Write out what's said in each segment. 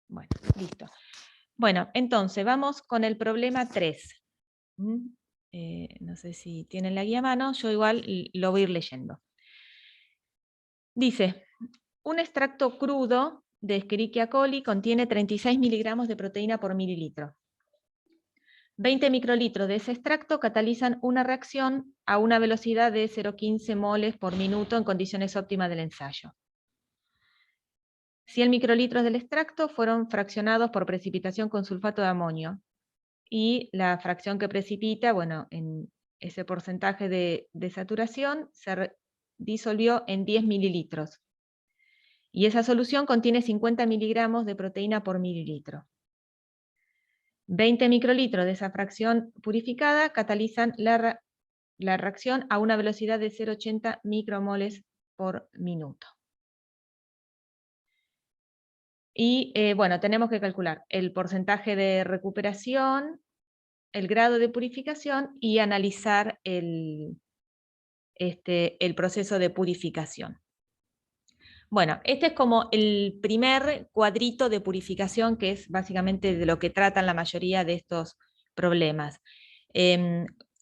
Bueno, listo. Bueno, entonces vamos con el problema 3. No sé si tienen la guía a mano, yo igual lo voy a ir leyendo. Dice, un extracto crudo de Escherichia coli contiene 36 miligramos de proteína por mililitro. 20 microlitros de ese extracto catalizan una reacción a una velocidad de 0,15 moles por minuto en condiciones óptimas del ensayo. 100 microlitros del extracto fueron fraccionados por precipitación con sulfato de amonio. Y la fracción que precipita, bueno, en ese porcentaje de saturación se disolvió en 10 mililitros. Y esa solución contiene 50 miligramos de proteína por mililitro. 20 microlitros de esa fracción purificada catalizan la reacción a una velocidad de 0,80 micromoles por minuto. Y bueno, tenemos que calcular el porcentaje de recuperación, el grado de purificación y analizar el proceso de purificación. Bueno, este es como el primer cuadrito de purificación, que es básicamente de lo que tratan la mayoría de estos problemas.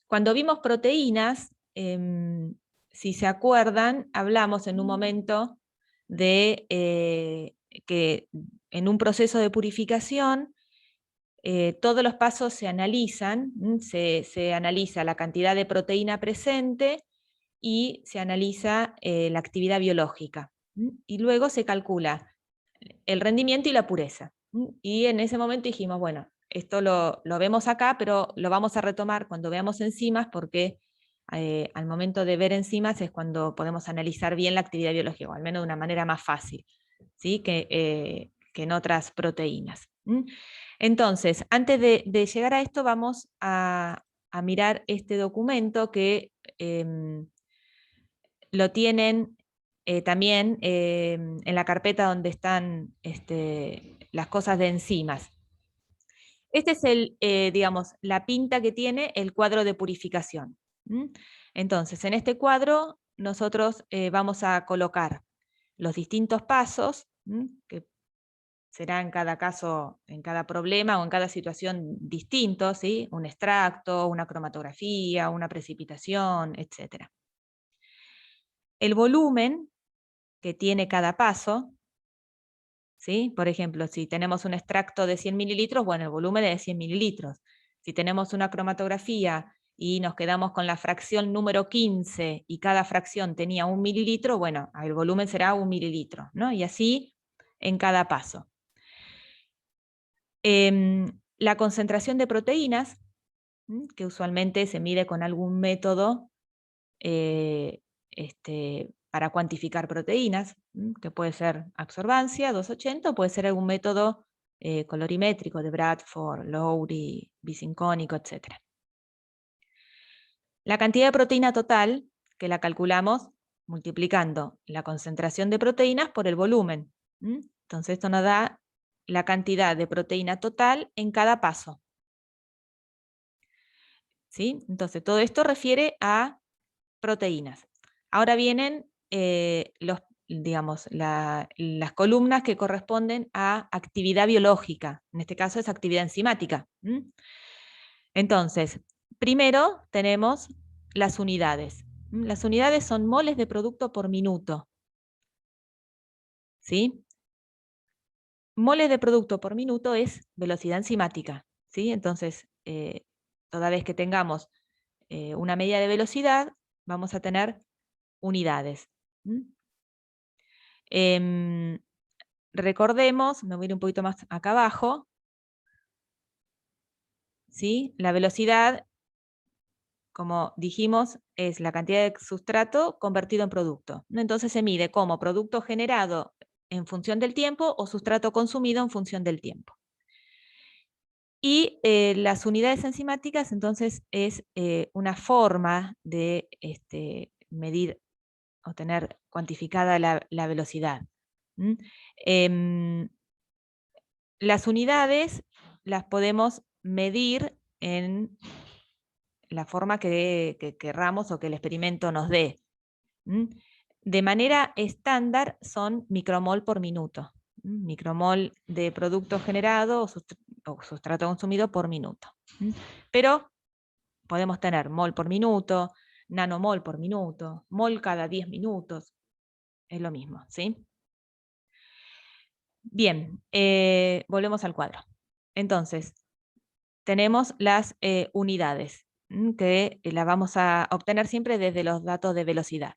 Cuando vimos proteínas, si se acuerdan, hablamos en un momento de que en un proceso de purificación todos los pasos se analizan, se analiza la cantidad de proteína presente y se analiza la actividad biológica. Y luego se calcula el rendimiento y la pureza. Y en ese momento dijimos, bueno, esto lo vemos acá, pero lo vamos a retomar cuando veamos enzimas, porque al momento de ver enzimas es cuando podemos analizar bien la actividad biológica, o al menos de una manera más fácil, ¿sí? que en otras proteínas. Entonces, antes de llegar a esto, vamos a mirar este documento que lo tienen también en la carpeta donde están las cosas de enzimas. Este es digamos, la pinta que tiene el cuadro de purificación. Entonces, en este cuadro nosotros vamos a colocar los distintos pasos, que será en cada caso, en cada problema o en cada situación distinto, ¿sí? Un extracto, una cromatografía, una precipitación, etc. El volumen que tiene cada paso, ¿sí? Por ejemplo, si tenemos un extracto de 100 mililitros, bueno, el volumen es de 100 mililitros. Si tenemos una cromatografía y nos quedamos con la fracción número 15 y cada fracción tenía 1 mililitro, bueno, el volumen será 1 mililitro, ¿no? Y así en cada paso. La concentración de proteínas, que usualmente se mide con algún método para cuantificar proteínas, que puede ser absorbancia, 280, o puede ser algún método colorimétrico de Bradford, Lowry, bisincónico, etc. La cantidad de proteína total, que la calculamos multiplicando la concentración de proteínas por el volumen. Entonces esto nos da la cantidad de proteína total en cada paso. ¿Sí? Entonces todo esto refiere a proteínas. Ahora vienen digamos, las columnas que corresponden a actividad biológica. En este caso es actividad enzimática. Entonces, primero tenemos las unidades. Las unidades son moles de producto por minuto. ¿Sí? Moles de producto por minuto es velocidad enzimática. ¿Sí? Entonces, toda vez que tengamos una medida de velocidad, vamos a tener unidades. Recordemos, me voy a ir un poquito más acá abajo, ¿sí? La velocidad, como dijimos, es la cantidad de sustrato convertido en producto. Entonces se mide como producto generado en función del tiempo o sustrato consumido en función del tiempo. Y las unidades enzimáticas, entonces, es una forma de medir o tener cuantificada la velocidad. Las unidades las podemos medir en la forma que querramos o que el experimento nos dé. De manera estándar son micromol por minuto. micromol de producto generado o sustrato consumido por minuto. Pero podemos tener mol por minuto, nanomol por minuto, mol cada 10 minutos, es lo mismo, ¿sí? Bien, volvemos al cuadro. Entonces, tenemos las unidades, que las vamos a obtener siempre desde los datos de velocidad.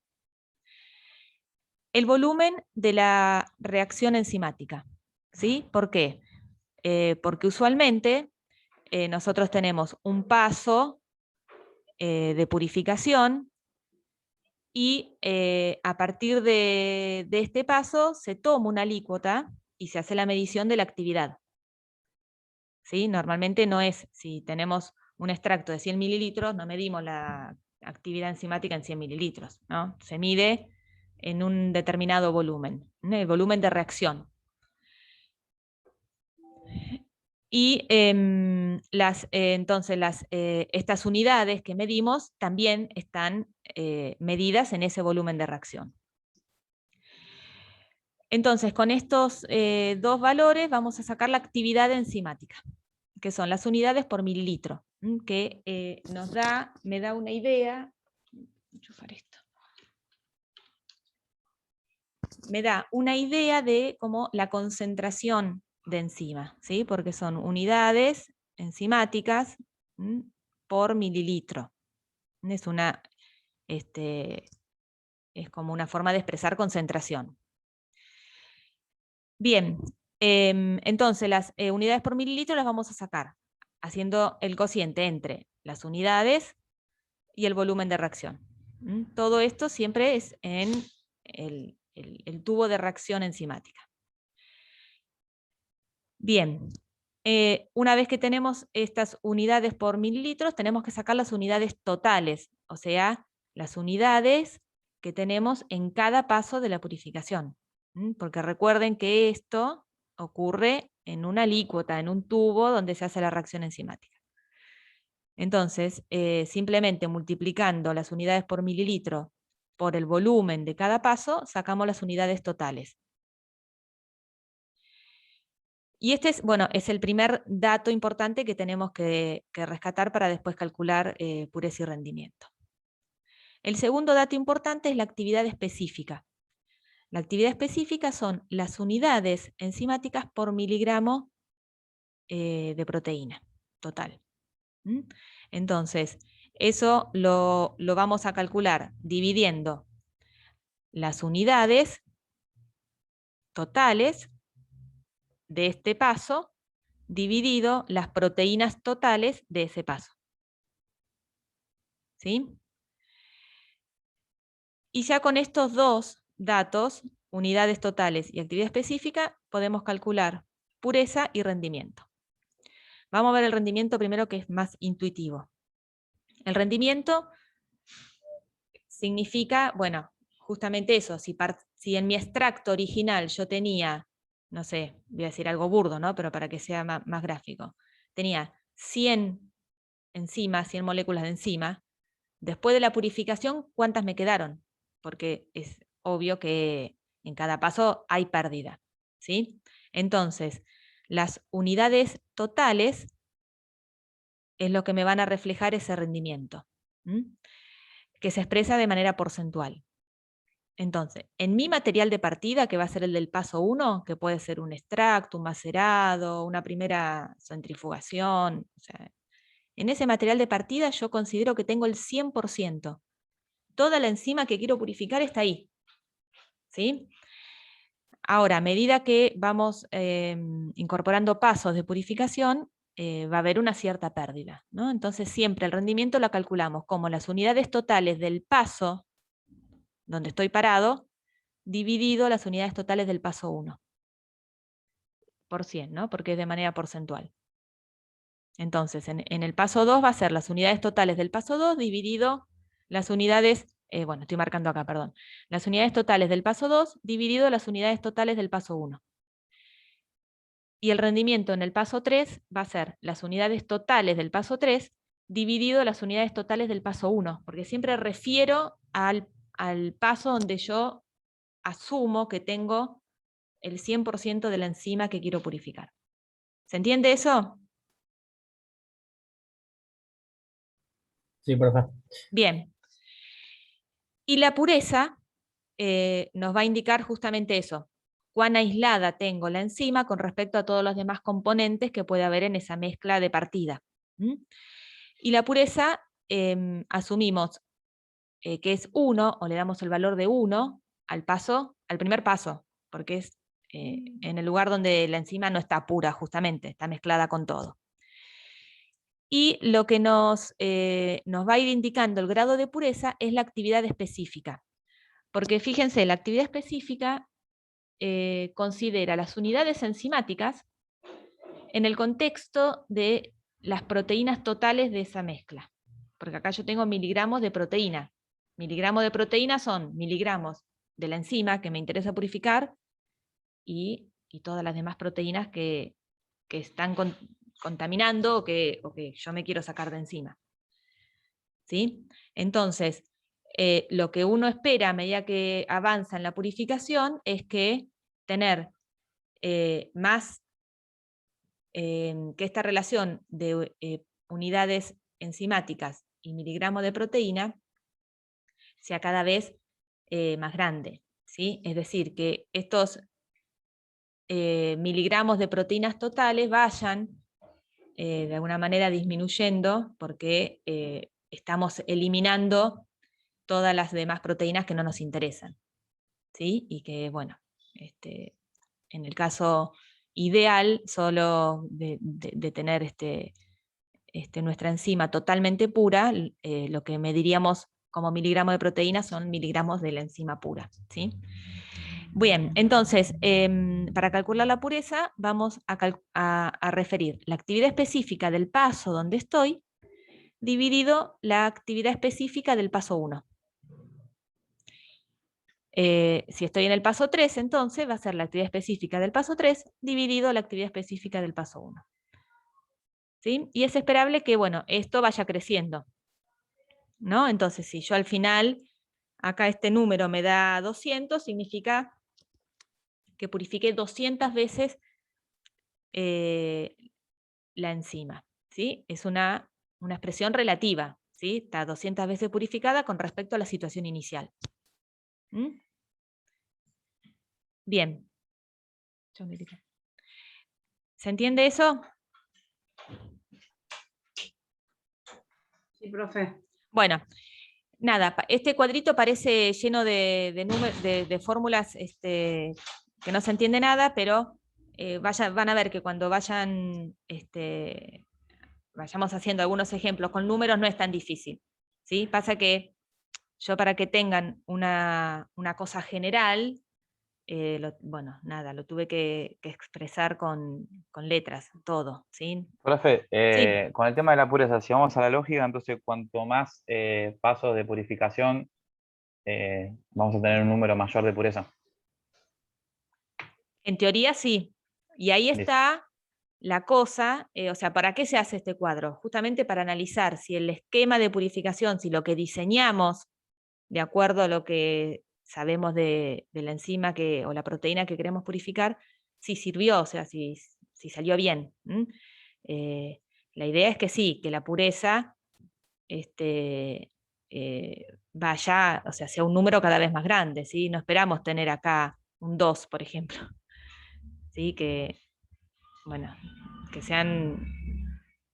El volumen de la reacción enzimática, ¿sí? ¿Por qué? Porque usualmente nosotros tenemos un paso de purificación y a partir de este paso se toma una alícuota y se hace la medición de la actividad. ¿Sí? Normalmente no es, si tenemos un extracto de 100 mililitros, no medimos la actividad enzimática en 100 mililitros, ¿no? Se mide en un determinado volumen, el volumen de reacción. Y entonces estas unidades que medimos también están medidas en ese volumen de reacción. Entonces, con estos dos valores vamos a sacar la actividad enzimática, que son las unidades por mililitro, que me da una idea. Enchufar esto. Me da una idea de cómo la concentración de enzima, ¿sí? Porque son unidades enzimáticas por mililitro. Es como una forma de expresar concentración. Bien, entonces las unidades por mililitro las vamos a sacar, haciendo el cociente entre las unidades y el volumen de reacción. Todo esto siempre es en el tubo de reacción enzimática. Bien, una vez que tenemos estas unidades por mililitros, tenemos que sacar las unidades totales, o sea, las unidades que tenemos en cada paso de la purificación. Porque recuerden que esto ocurre en una alícuota, en un tubo donde se hace la reacción enzimática. Entonces, simplemente multiplicando las unidades por mililitro por el volumen de cada paso, sacamos las unidades totales. Y este es el primer dato importante que tenemos que rescatar para después calcular pureza y rendimiento. El segundo dato importante es la actividad específica. La actividad específica son las unidades enzimáticas por miligramo de proteína total. Entonces, eso lo vamos a calcular dividiendo las unidades totales de este paso dividido las proteínas totales de ese paso. ¿Sí? Y ya con estos dos datos, unidades totales y actividad específica, podemos calcular pureza y rendimiento. Vamos a ver el rendimiento primero, que es más intuitivo. El rendimiento significa, bueno, justamente eso, si en mi extracto original yo tenía, no sé, voy a decir algo burdo, ¿no? Pero para que sea más gráfico, tenía 100 enzimas, 100 moléculas de enzima, después de la purificación, ¿cuántas me quedaron? Porque es obvio que en cada paso hay pérdida, ¿sí? Entonces, las unidades totales es lo que me van a reflejar ese rendimiento, que se expresa de manera porcentual. Entonces, en mi material de partida, que va a ser el del paso 1, que puede ser un extracto, un macerado, una primera centrifugación, o sea, en ese material de partida yo considero que tengo el 100%. Toda la enzima que quiero purificar está ahí. ¿Sí? Ahora, a medida que vamos incorporando pasos de purificación, va a haber una cierta pérdida, ¿no? Entonces siempre el rendimiento lo calculamos como las unidades totales del paso donde estoy parado, dividido las unidades totales del paso 1. Por 100, ¿no? Porque es de manera porcentual. Entonces, en el paso 2 va a ser las unidades totales del paso 2 dividido las unidades, estoy marcando acá, perdón, las unidades totales del paso 2 dividido las unidades totales del paso 1. Y el rendimiento en el paso 3 va a ser las unidades totales del paso 3 dividido las unidades totales del paso 1, porque siempre refiero al paso donde yo asumo que tengo el 100% de la enzima que quiero purificar. ¿Se entiende eso? Sí, profe. Bien. Y la pureza nos va a indicar justamente eso, cuán aislada tengo la enzima con respecto a todos los demás componentes que puede haber en esa mezcla de partida. ¿Mm? Y la pureza asumimos que es 1, o le damos el valor de 1 al primer paso, porque es en el lugar donde la enzima no está pura, justamente, está mezclada con todo. Y lo que nos va a ir indicando el grado de pureza es la actividad específica. Porque fíjense, la actividad específica considera las unidades enzimáticas en el contexto de las proteínas totales de esa mezcla. Porque acá yo tengo miligramos de proteína. Miligramos de proteína son miligramos de la enzima que me interesa purificar y todas las demás proteínas que están contaminando o que yo me quiero sacar de encima. ¿Sí? Entonces, lo que uno espera a medida que avanza en la purificación es que tener más que esta relación de unidades enzimáticas y miligramos de proteína sea cada vez más grande. ¿Sí? Es decir, que estos miligramos de proteínas totales vayan de alguna manera disminuyendo porque estamos eliminando todas las demás proteínas que no nos interesan. ¿Sí? Y que, bueno, en el caso ideal, solo de tener nuestra enzima totalmente pura, lo que mediríamos como miligramos de proteína son miligramos de la enzima pura. ¿Sí? Bien, entonces, para calcular la pureza vamos a referir la actividad específica del paso donde estoy dividido la actividad específica del paso 1. Si estoy en el paso 3, entonces va a ser la actividad específica del paso 3 dividido la actividad específica del paso 1. ¿Sí? Y es esperable que, bueno, esto vaya creciendo, ¿no? Entonces, si yo al final, acá este número me da 200, significa que purifiqué 200 veces la enzima, ¿sí? Es una expresión relativa, ¿sí? Está 200 veces purificada con respecto a la situación inicial. ¿Mm? Bien. ¿Se entiende eso? Sí, profe. Bueno, nada, este cuadrito parece lleno de fórmulas que no se entiende nada, pero van a ver que cuando vayamos haciendo algunos ejemplos con números no es tan difícil. ¿Sí? Pasa que yo, para que tengan una cosa general, bueno, nada, lo tuve que expresar con letras, todo. ¿Sí? Profe, Sí. con el tema de la pureza, si vamos a la lógica, entonces cuanto más pasos de purificación, vamos a tener un número mayor de pureza. En teoría sí. Y ahí Listo. está la cosa, o sea, ¿para qué se hace este cuadro? Justamente para analizar si el esquema de purificación, si lo que diseñamos, de acuerdo a lo que sabemos de la enzima o la proteína que queremos purificar, si sirvió, o sea, si salió bien. La idea es que sí, que la pureza vaya, o sea, sea un número cada vez más grande, ¿sí? No esperamos tener acá un 2, por ejemplo. ¿Sí? Bueno, que sean,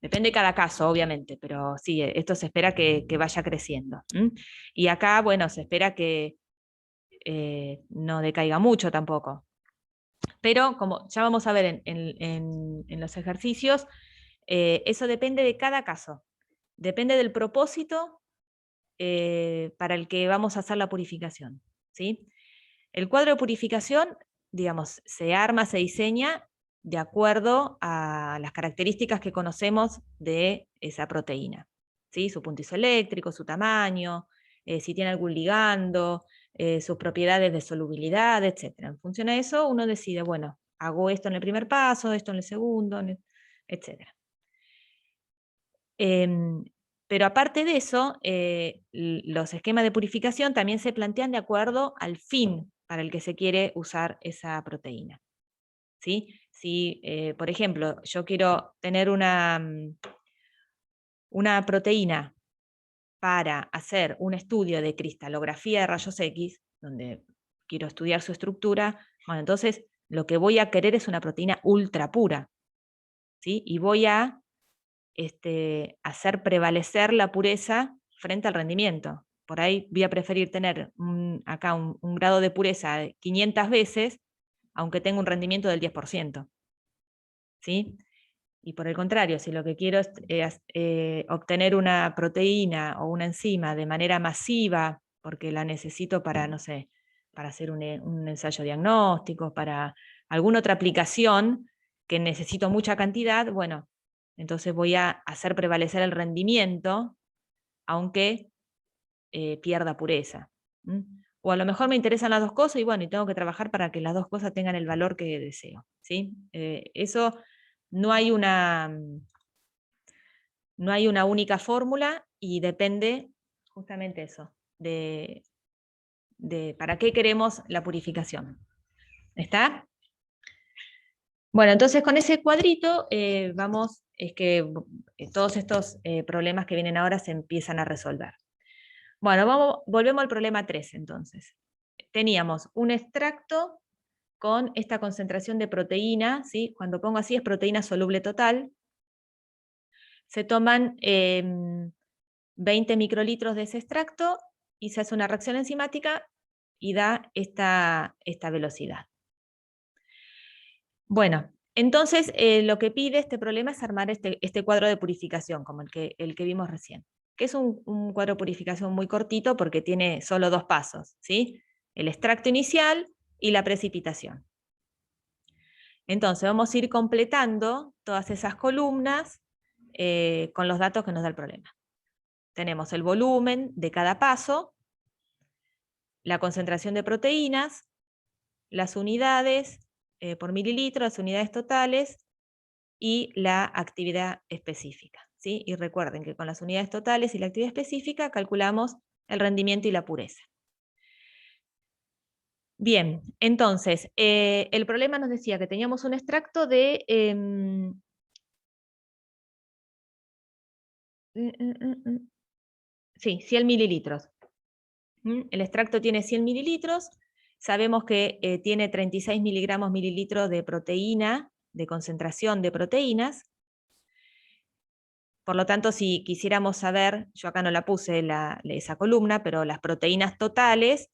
depende de cada caso, obviamente, pero sí, esto se espera que vaya creciendo. Y acá, bueno, se espera que no decaiga mucho tampoco. Pero como ya vamos a ver en los ejercicios, eso depende de cada caso. Depende del propósito para el que vamos a hacer la purificación. ¿Sí? El cuadro de purificación, digamos, se arma, se diseña de acuerdo a las características que conocemos de esa proteína. ¿Sí? Su punto isoeléctrico, su tamaño, si tiene algún ligando, sus propiedades de solubilidad, etc. En función a eso, uno decide, bueno, hago esto en el primer paso, esto en el segundo, etc. Pero aparte de eso, los esquemas de purificación también se plantean de acuerdo al fin para el que se quiere usar esa proteína. ¿Sí? Si, por ejemplo, yo quiero tener una proteína para hacer un estudio de cristalografía de rayos X, donde quiero estudiar su estructura, bueno, entonces lo que voy a querer es una proteína ultra pura, ¿sí? Y voy a hacer prevalecer la pureza frente al rendimiento. Por ahí voy a preferir tener acá un grado de pureza de 500 veces, aunque tenga un rendimiento del 10%. ¿Sí? Y por el contrario, si lo que quiero es obtener una proteína o una enzima de manera masiva, porque la necesito para, no sé, para hacer un ensayo diagnóstico, para alguna otra aplicación que necesito mucha cantidad, bueno, entonces voy a hacer prevalecer el rendimiento, aunque pierda pureza. O a lo mejor me interesan las dos cosas y bueno, y tengo que trabajar para que las dos cosas tengan el valor que deseo. ¿Sí? Eso no hay una única fórmula y depende justamente eso, de para qué queremos la purificación. ¿Está? Bueno, entonces con ese cuadrito es que todos estos problemas que vienen ahora se empiezan a resolver. Bueno, volvemos al problema 3 entonces. Teníamos un extracto con esta concentración de proteína, ¿sí? Cuando pongo así es proteína soluble total. Se toman 20 microlitros de ese extracto y se hace una reacción enzimática y da esta velocidad. Bueno, entonces lo que pide este problema es armar este cuadro de purificación, como el que vimos recién, que es un cuadro de purificación muy cortito porque tiene solo 2 pasos, ¿sí? El extracto inicial y la precipitación. Entonces vamos a ir completando todas esas columnas con los datos que nos da el problema. Tenemos el volumen de cada paso, la concentración de proteínas, las unidades por mililitro, las unidades totales y la actividad específica. ¿Sí? Y recuerden que con las unidades totales y la actividad específica calculamos el rendimiento y la pureza. Bien, entonces, el problema nos decía que teníamos un extracto de... sí, 100 mililitros. El extracto tiene 100 mililitros, sabemos que tiene 36 mililitros de proteína, de concentración de proteínas. Por lo tanto, si quisiéramos saber, yo acá no la puse esa columna, pero las proteínas totales,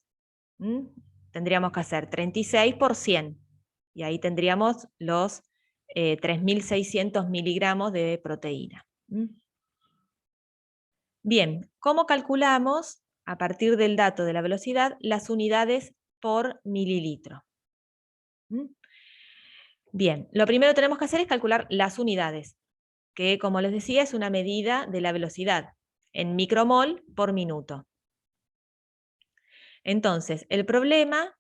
tendríamos que hacer 36 por 100. Y ahí tendríamos los 3.600 miligramos de proteína. Bien, ¿cómo calculamos, a partir del dato de la velocidad, las unidades por mililitro? Bien, lo primero que tenemos que hacer es calcular las unidades, que como les decía es una medida de la velocidad, en micromol por minuto. Entonces, el problema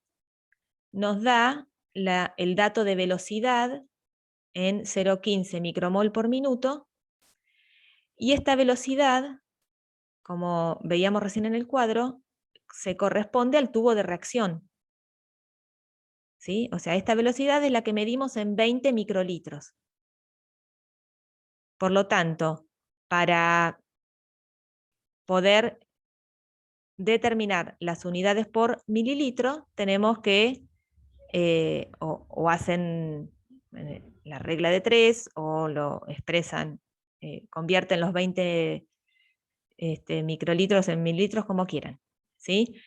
nos da el dato de velocidad en 0,15 micromol por minuto, y esta velocidad, como veíamos recién en el cuadro, se corresponde al tubo de reacción. ¿Sí? O sea, esta velocidad es la que medimos en 20 microlitros. Por lo tanto, para poder determinar las unidades por mililitro, tenemos que, o hacen la regla de 3, o lo expresan, convierten los 20 microlitros en mililitros como quieran. ¿Sí?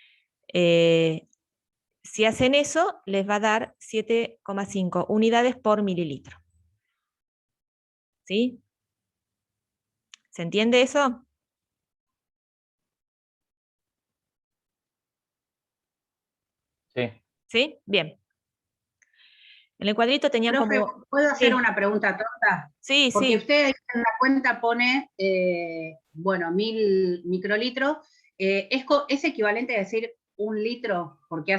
Si hacen eso, les va a dar 7,5 unidades por mililitro. ¿Sí? ¿Se entiende eso? Sí. ¿Sí? Bien. En el cuadrito tenían Profe, como... ¿puedo hacer sí. una pregunta tonta? Sí, Porque sí. usted en la cuenta pone, bueno, 1000 microlitros. ¿Es equivalente a decir 1 litro? Porque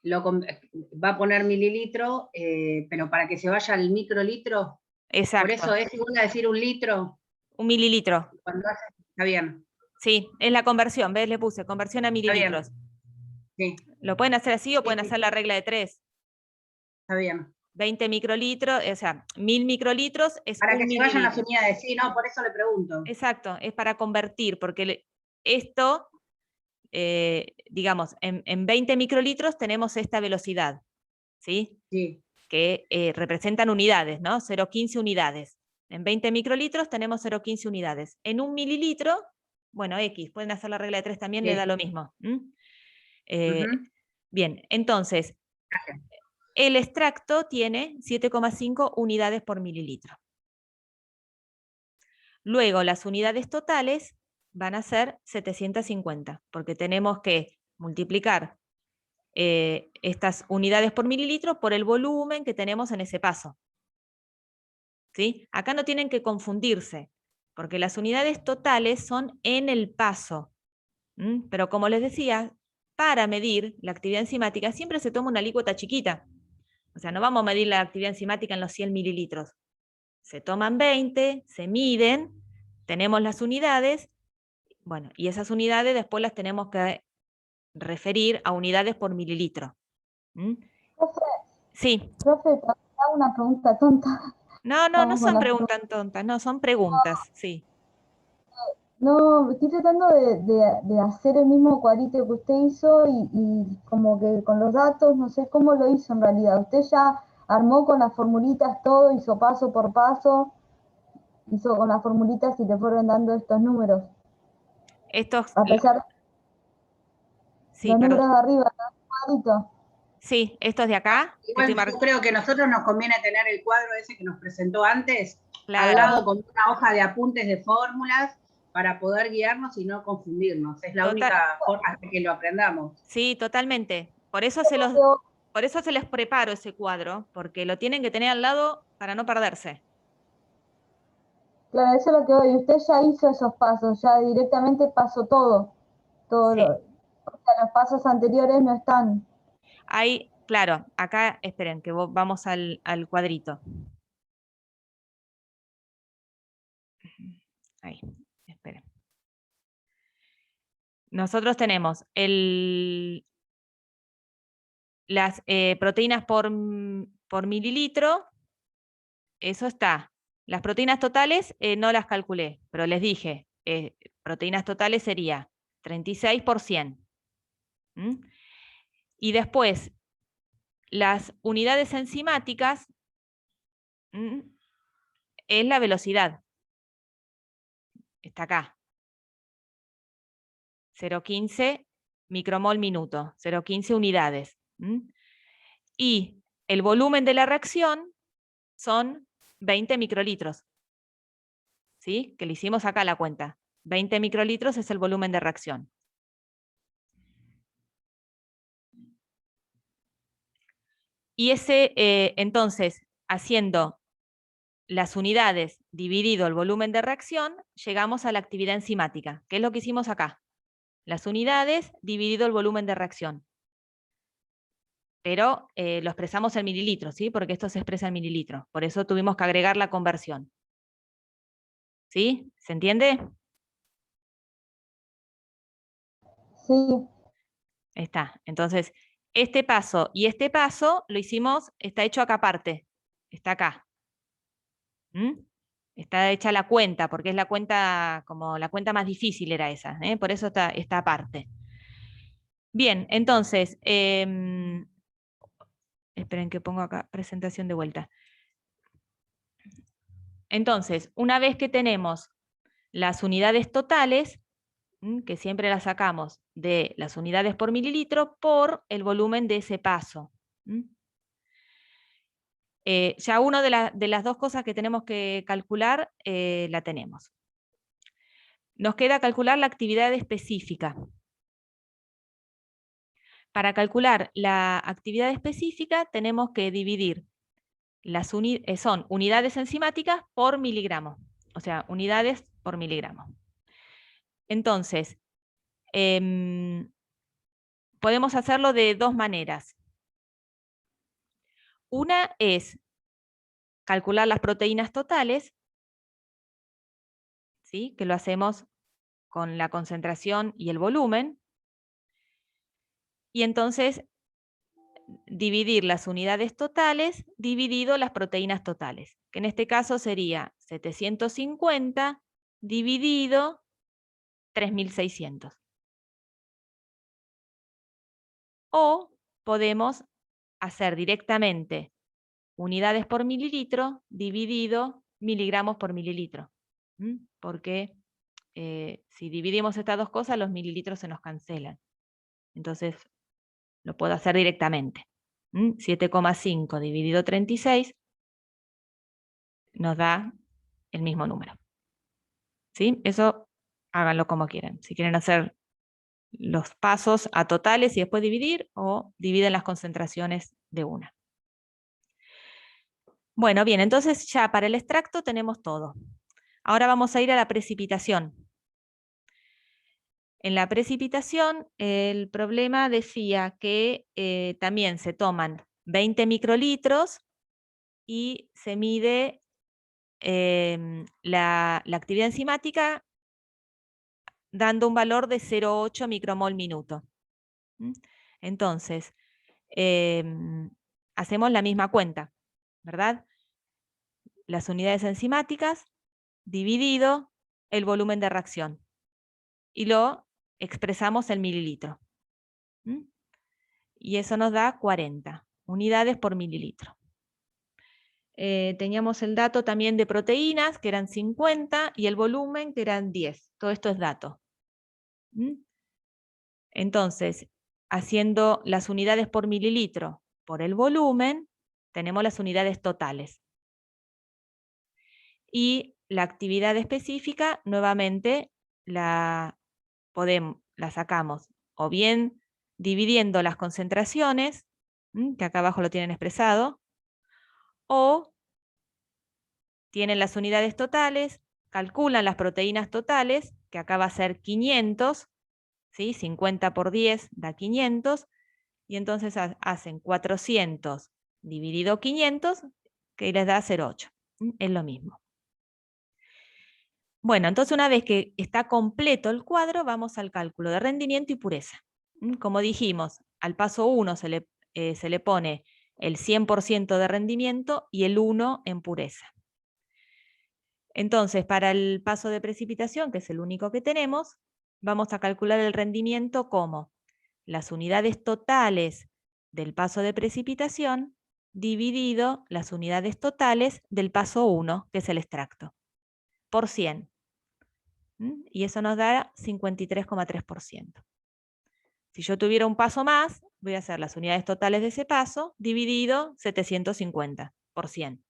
va a poner mililitro, pero para que se vaya al microlitro. Exacto. Por eso es igual a decir 1 litro. 1 mililitro. Cuando está bien. Sí, es la conversión, ¿ves? Le puse conversión a mililitros. Sí, Lo pueden hacer así o pueden sí. hacer la regla de 3. Está bien. 20 microlitros, o sea, 1000 microlitros es Para 1 que se vayan las mililitro. unidades, sí, no, por eso le pregunto. Exacto, es para convertir, porque esto, digamos, en 20 microlitros tenemos esta velocidad, ¿sí? Sí, Que representan unidades, ¿no? 0,15 unidades. En 20 microlitros tenemos 0,15 unidades. En 1 mililitro, bueno, X, pueden hacer la regla de 3 también, le da sí. lo mismo. Ujú. Bien, entonces, el extracto tiene 7,5 unidades por mililitro. Luego, las unidades totales van a ser 750, porque tenemos que multiplicar estas unidades por mililitro por el volumen que tenemos en ese paso. ¿Sí? Acá no tienen que confundirse, porque las unidades totales son en el paso. Pero como les decía, para medir la actividad enzimática siempre se toma una alícuota chiquita. O sea, no vamos a medir la actividad enzimática en los 100 mililitros. Se toman 20, se miden, tenemos las unidades, bueno, y esas unidades después las tenemos que referir a unidades por mililitro. Profe, Sí. profe, te hago una pregunta tonta. No Vamos con son las preguntas tontas, no, son preguntas, sí. No, estoy tratando de hacer el mismo cuadrito que usted hizo y como que con los datos, no sé cómo lo hizo en realidad. Usted ya armó con las formulitas todo, hizo paso por paso, hizo con las formulitas y te fueron dando estos números. Estos, A pesar de sí, los perdón. números de arriba, ¿no? Cuadrito. Sí, estos de acá. Igual yo creo que a nosotros nos conviene tener el cuadro ese que nos presentó antes, al Claro, lado con una hoja de apuntes de fórmulas para poder guiarnos y no confundirnos. Es la total, única forma de que lo aprendamos. sí, totalmente. Por eso se les preparo ese cuadro, porque lo tienen que tener al lado para no perderse. Claro, eso es lo que voy. Usted ya hizo esos pasos, ya directamente pasó todo. Sí. O sea, los pasos anteriores no están. Ahí, claro, acá, esperen, que vamos al cuadrito. Ahí, esperen. Nosotros tenemos las proteínas por mililitro, eso está. Las proteínas totales no las calculé, pero les dije, proteínas totales sería 36 por 100. Y después, las unidades enzimáticas es la velocidad. Está acá. 0,15 micromol minuto, 0,15 unidades. Y el volumen de la reacción son 20 microlitros. ¿Sí? Que le hicimos acá la cuenta. 20 microlitros es el volumen de reacción. Y ese, entonces, haciendo las unidades dividido el volumen de reacción, llegamos a la actividad enzimática, que es lo que hicimos acá. Las unidades dividido el volumen de reacción. Pero lo expresamos en mililitros, ¿sí? Porque esto se expresa en mililitros. Por eso tuvimos que agregar la conversión. ¿Sí? ¿Se entiende? Sí, Está. Entonces, este paso y este paso lo hicimos, está hecho acá aparte. Está acá. Está hecha la cuenta, porque es la cuenta, como la cuenta más difícil era esa, por eso está aparte. Bien, entonces, esperen que pongo acá presentación de vuelta. Entonces, una vez que tenemos las unidades totales, que siempre las sacamos de las unidades por mililitro por el volumen de ese paso. Ya una de las dos cosas que tenemos que calcular la tenemos. Nos queda calcular la actividad específica. Para calcular la actividad específica tenemos que dividir son unidades enzimáticas por miligramo, o sea, unidades por miligramo. Entonces, podemos hacerlo de dos maneras. Una es calcular las proteínas totales, ¿sí? Que lo hacemos con la concentración y el volumen. y entonces dividir las unidades totales dividido las proteínas totales, que en este caso sería 750 dividido 3600. O podemos hacer directamente unidades por mililitro dividido miligramos por mililitro. Porque si dividimos estas dos cosas, los mililitros se nos cancelan. Entonces, lo puedo hacer directamente. 7,5 dividido 36 nos da el mismo número. ¿Sí? Eso háganlo como quieran. Si quieren hacer los pasos a totales y después dividir, o dividen las concentraciones de una. Bueno, bien, entonces ya para el extracto tenemos todo. Ahora vamos a ir a la precipitación. En la precipitación, el problema decía que también se toman 20 microlitros y se mide la actividad enzimática dando un valor de 0,8 micromol minuto. Entonces, hacemos la misma cuenta, ¿verdad? Las unidades enzimáticas dividido el volumen de reacción y lo expresamos en mililitro. Y eso nos da 40 unidades por mililitro. Teníamos el dato también de proteínas, que eran 50, y el volumen, que eran 10. Todo esto es dato. Entonces, haciendo las unidades por mililitro por el volumen, tenemos las unidades totales. Y la actividad específica, nuevamente, la sacamos o bien dividiendo las concentraciones, que acá abajo lo tienen expresado, o tienen las unidades totales, calculan las proteínas totales, que acá va a ser 500, ¿sí? 50 por 10 da 500, y entonces hacen 400 dividido 500, que les da 0,8. Es lo mismo. Bueno, entonces una vez que está completo el cuadro, vamos al cálculo de rendimiento y pureza. Como dijimos, al paso 1 se le pone el 100% de rendimiento y el 1 en pureza. Entonces, para el paso de precipitación, que es el único que tenemos, vamos a calcular el rendimiento como las unidades totales del paso de precipitación dividido las unidades totales del paso 1, que es el extracto, por 100. Y eso nos da 53,3%. Si yo tuviera un paso más, voy a hacer las unidades totales de ese paso dividido 750 por 100.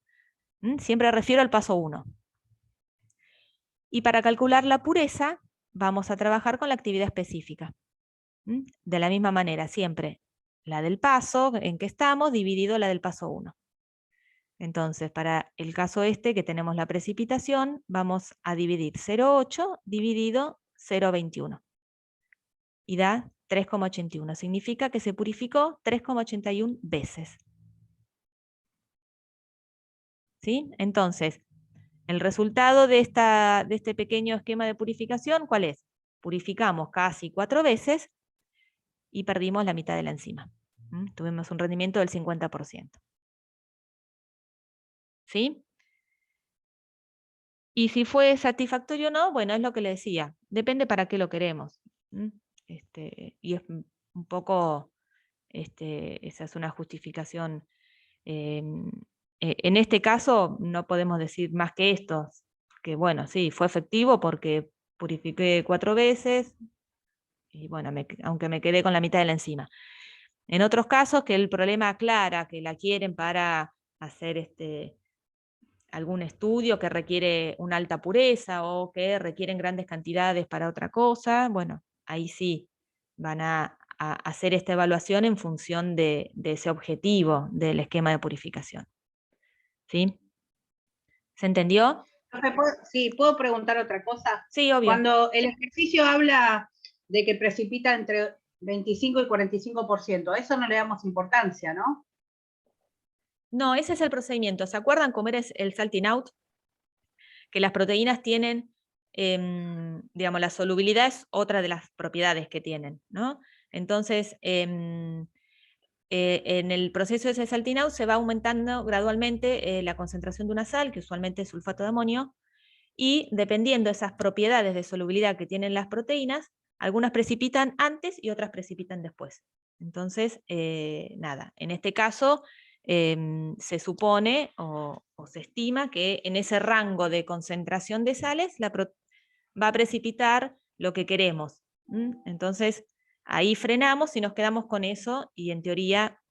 Siempre refiero al paso 1. Y para calcular la pureza, vamos a trabajar con la actividad específica. De la misma manera, siempre la del paso en que estamos dividido la del paso 1. Entonces, para el caso este, que tenemos la precipitación, vamos a dividir 0,8 dividido 0,21. Y da 3,81. Significa que se purificó 3,81 veces. ¿Sí? Entonces, el resultado de este pequeño esquema de purificación, ¿cuál es? Purificamos casi 4 veces y perdimos la mitad de la enzima. Tuvimos un rendimiento del 50%. ¿Sí? Y si fue satisfactorio o no, bueno, es lo que le decía. Depende para qué lo queremos. Y es un poco, esa es una justificación. En este caso no podemos decir más que esto. Que bueno, sí, fue efectivo porque purifiqué 4 veces. Y bueno, aunque me quedé con la mitad de la enzima. En otros casos que el problema aclara que la quieren para hacer algún estudio que requiere una alta pureza o que requieren grandes cantidades para otra cosa, bueno, ahí sí van a hacer esta evaluación en función de ese objetivo del esquema de purificación. ¿Sí? ¿Se entendió? Sí, ¿puedo preguntar otra cosa? Sí, obvio. Cuando el ejercicio habla de que precipita entre 25 y 45%, a eso no le damos importancia, ¿no? No, ese es el procedimiento. ¿Se acuerdan cómo era el salting out? Que las proteínas tienen, digamos, la solubilidad es otra de las propiedades que tienen, ¿no? Entonces, en el proceso de Sessaltynau se va aumentando gradualmente la concentración de una sal, que usualmente es sulfato de amonio, y dependiendo de esas propiedades de solubilidad que tienen las proteínas, algunas precipitan antes y otras precipitan después. Entonces, nada, en este caso se supone o se estima que en ese rango de concentración de sales va a precipitar lo que queremos. Entonces, ahí frenamos y nos quedamos con eso, y en teoría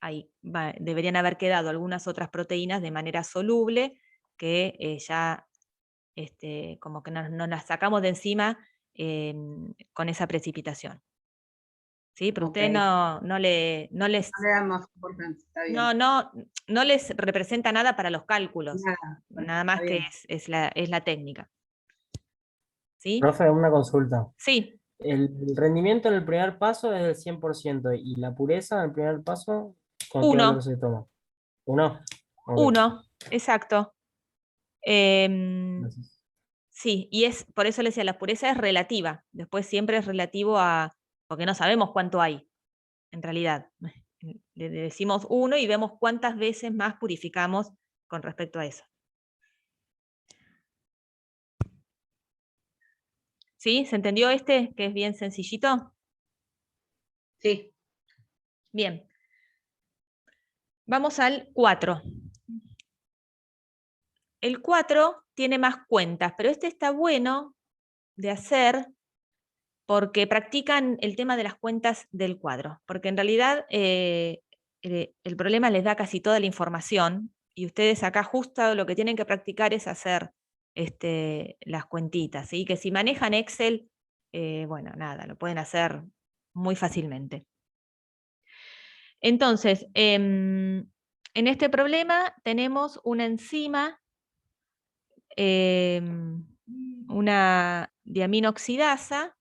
ahí deberían haber quedado algunas otras proteínas de manera soluble que ya como que nos las sacamos de encima con esa precipitación. ¿Sí? Pero Ok. ustedes no les No le damos importancia, está bien. no les representa nada para los cálculos, Nada, bueno, nada más está que bien. es la técnica. ¿Sí? Profe, una consulta. Sí, El rendimiento en el primer paso es del 100% y la pureza en el primer paso, ¿con qué valor 1, se toma? ¿Uno? Ok, exacto. Em, gracias. Sí, y por eso les decía, la pureza es relativa. Después siempre es relativo porque no sabemos cuánto hay, en realidad. Le decimos 1 y vemos cuántas veces más purificamos con respecto a eso. ¿Sí? ¿Se entendió que es bien sencillito? Sí, Bien. Vamos al 4. El 4 tiene más cuentas, pero este está bueno de hacer porque practican el tema de las cuentas del cuadro, porque en realidad el problema les da casi toda la información, y ustedes acá justo lo que tienen que practicar es hacer las cuentitas, ¿sí? Que si manejan Excel, bueno, nada, lo pueden hacer muy fácilmente. Entonces, en este problema tenemos una enzima, una diaminoxidasa,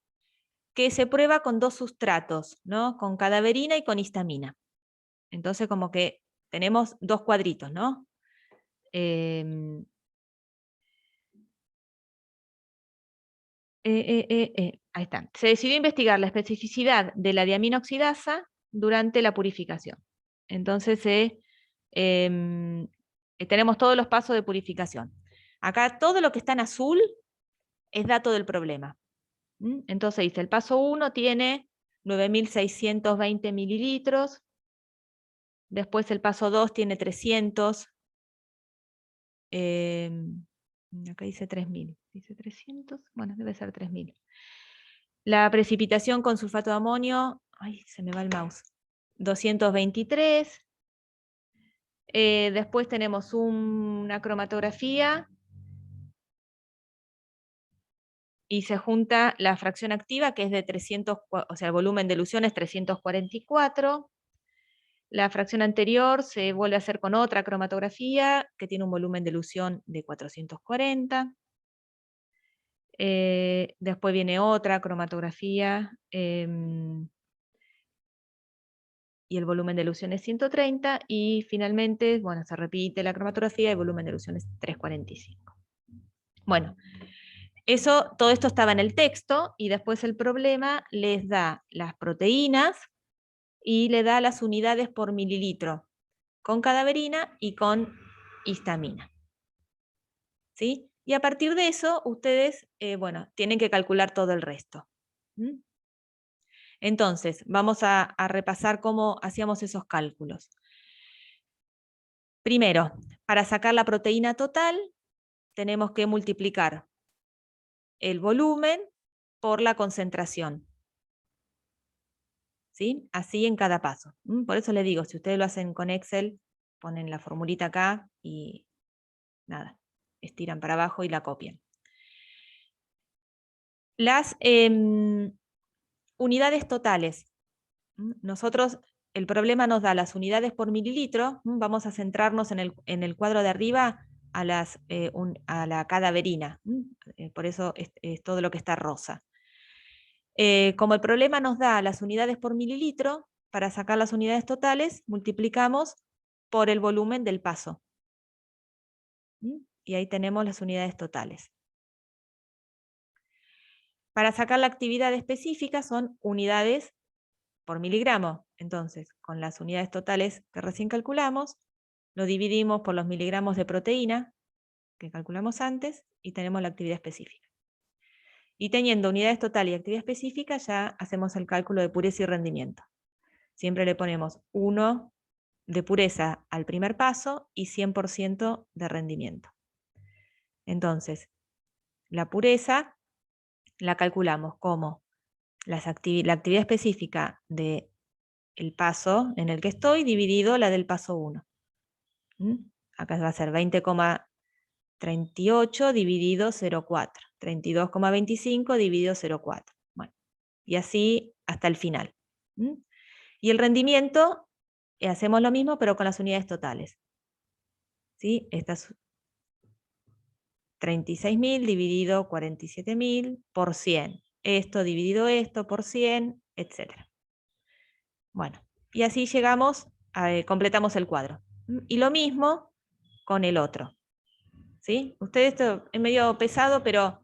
que se prueba con 2 sustratos, ¿no? Con cadaverina y con histamina. Entonces, como que tenemos 2 cuadritos, ¿no? Ahí está. Se decidió investigar la especificidad de la diaminoxidasa durante la purificación. Entonces, tenemos todos los pasos de purificación. Acá todo lo que está en azul es dato del problema. Entonces dice, el paso 1 tiene 9.620 mililitros, después el paso 2 tiene 300, acá dice 3.000, dice 300, bueno, debe ser 3.000. La precipitación con sulfato de amonio, ay, se me va el mouse, 223. Después tenemos una cromatografía, y se junta la fracción activa, que es de 300, o sea, el volumen de elusión es 344. La fracción anterior se vuelve a hacer con otra cromatografía, que tiene un volumen de elusión de 440. Después viene otra cromatografía, y el volumen de elusión es 130. Y finalmente, bueno, se repite la cromatografía y el volumen de elusión es 345. Bueno, todo esto estaba en el texto, y después el problema les da las proteínas y le da las unidades por mililitro, con cadaverina y con histamina. ¿Sí? Y a partir de eso, ustedes, bueno, tienen que calcular todo el resto. Entonces, vamos a repasar cómo hacíamos esos cálculos. Primero, para sacar la proteína total, tenemos que multiplicar el volumen por la concentración. ¿Sí? Así en cada paso. Por eso les digo, si ustedes lo hacen con Excel, ponen la formulita acá y nada, estiran para abajo y la copian. Las unidades totales. Nosotros, el problema nos da las unidades por mililitro. Vamos a centrarnos en el cuadro de arriba a la cadaverina. Por eso es todo lo que está rosa. Como el problema nos da las unidades por mililitro, para sacar las unidades totales, multiplicamos por el volumen del paso. Y ahí tenemos las unidades totales. Para sacar la actividad específica son unidades por miligramo. Entonces, con las unidades totales que recién calculamos, lo dividimos por los miligramos de proteína que calculamos antes y tenemos la actividad específica. Y teniendo unidades totales y actividad específica, ya hacemos el cálculo de pureza y rendimiento. Siempre le ponemos 1 de pureza al primer paso y 100% de rendimiento. Entonces, la pureza la calculamos como la actividad específica del paso en el que estoy dividido la del paso 1. Acá va a ser 20,38 dividido 0,4. 32,25 dividido 0,4. Bueno, y así hasta el final. Y el rendimiento, hacemos lo mismo, pero con las unidades totales. ¿Sí? Estas 36.000 dividido 47.000 por 100. Esto dividido esto por 100, etc. Bueno, y así llegamos, completamos el cuadro. Y lo mismo con el otro. ¿Sí? Ustedes, esto es medio pesado, pero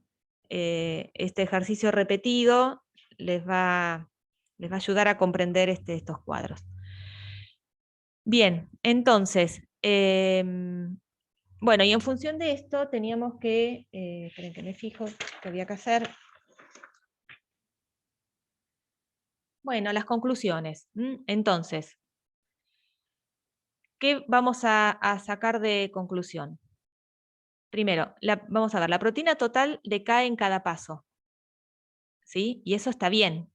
este ejercicio repetido les va a ayudar a comprender estos cuadros. Bien, entonces, bueno, y en función de esto teníamos que, esperen que me fijo qué había que hacer. Bueno, las conclusiones. Entonces, ¿qué vamos a sacar de conclusión? Primero, vamos a ver, la proteína total decae en cada paso. ¿Sí? Y eso está bien.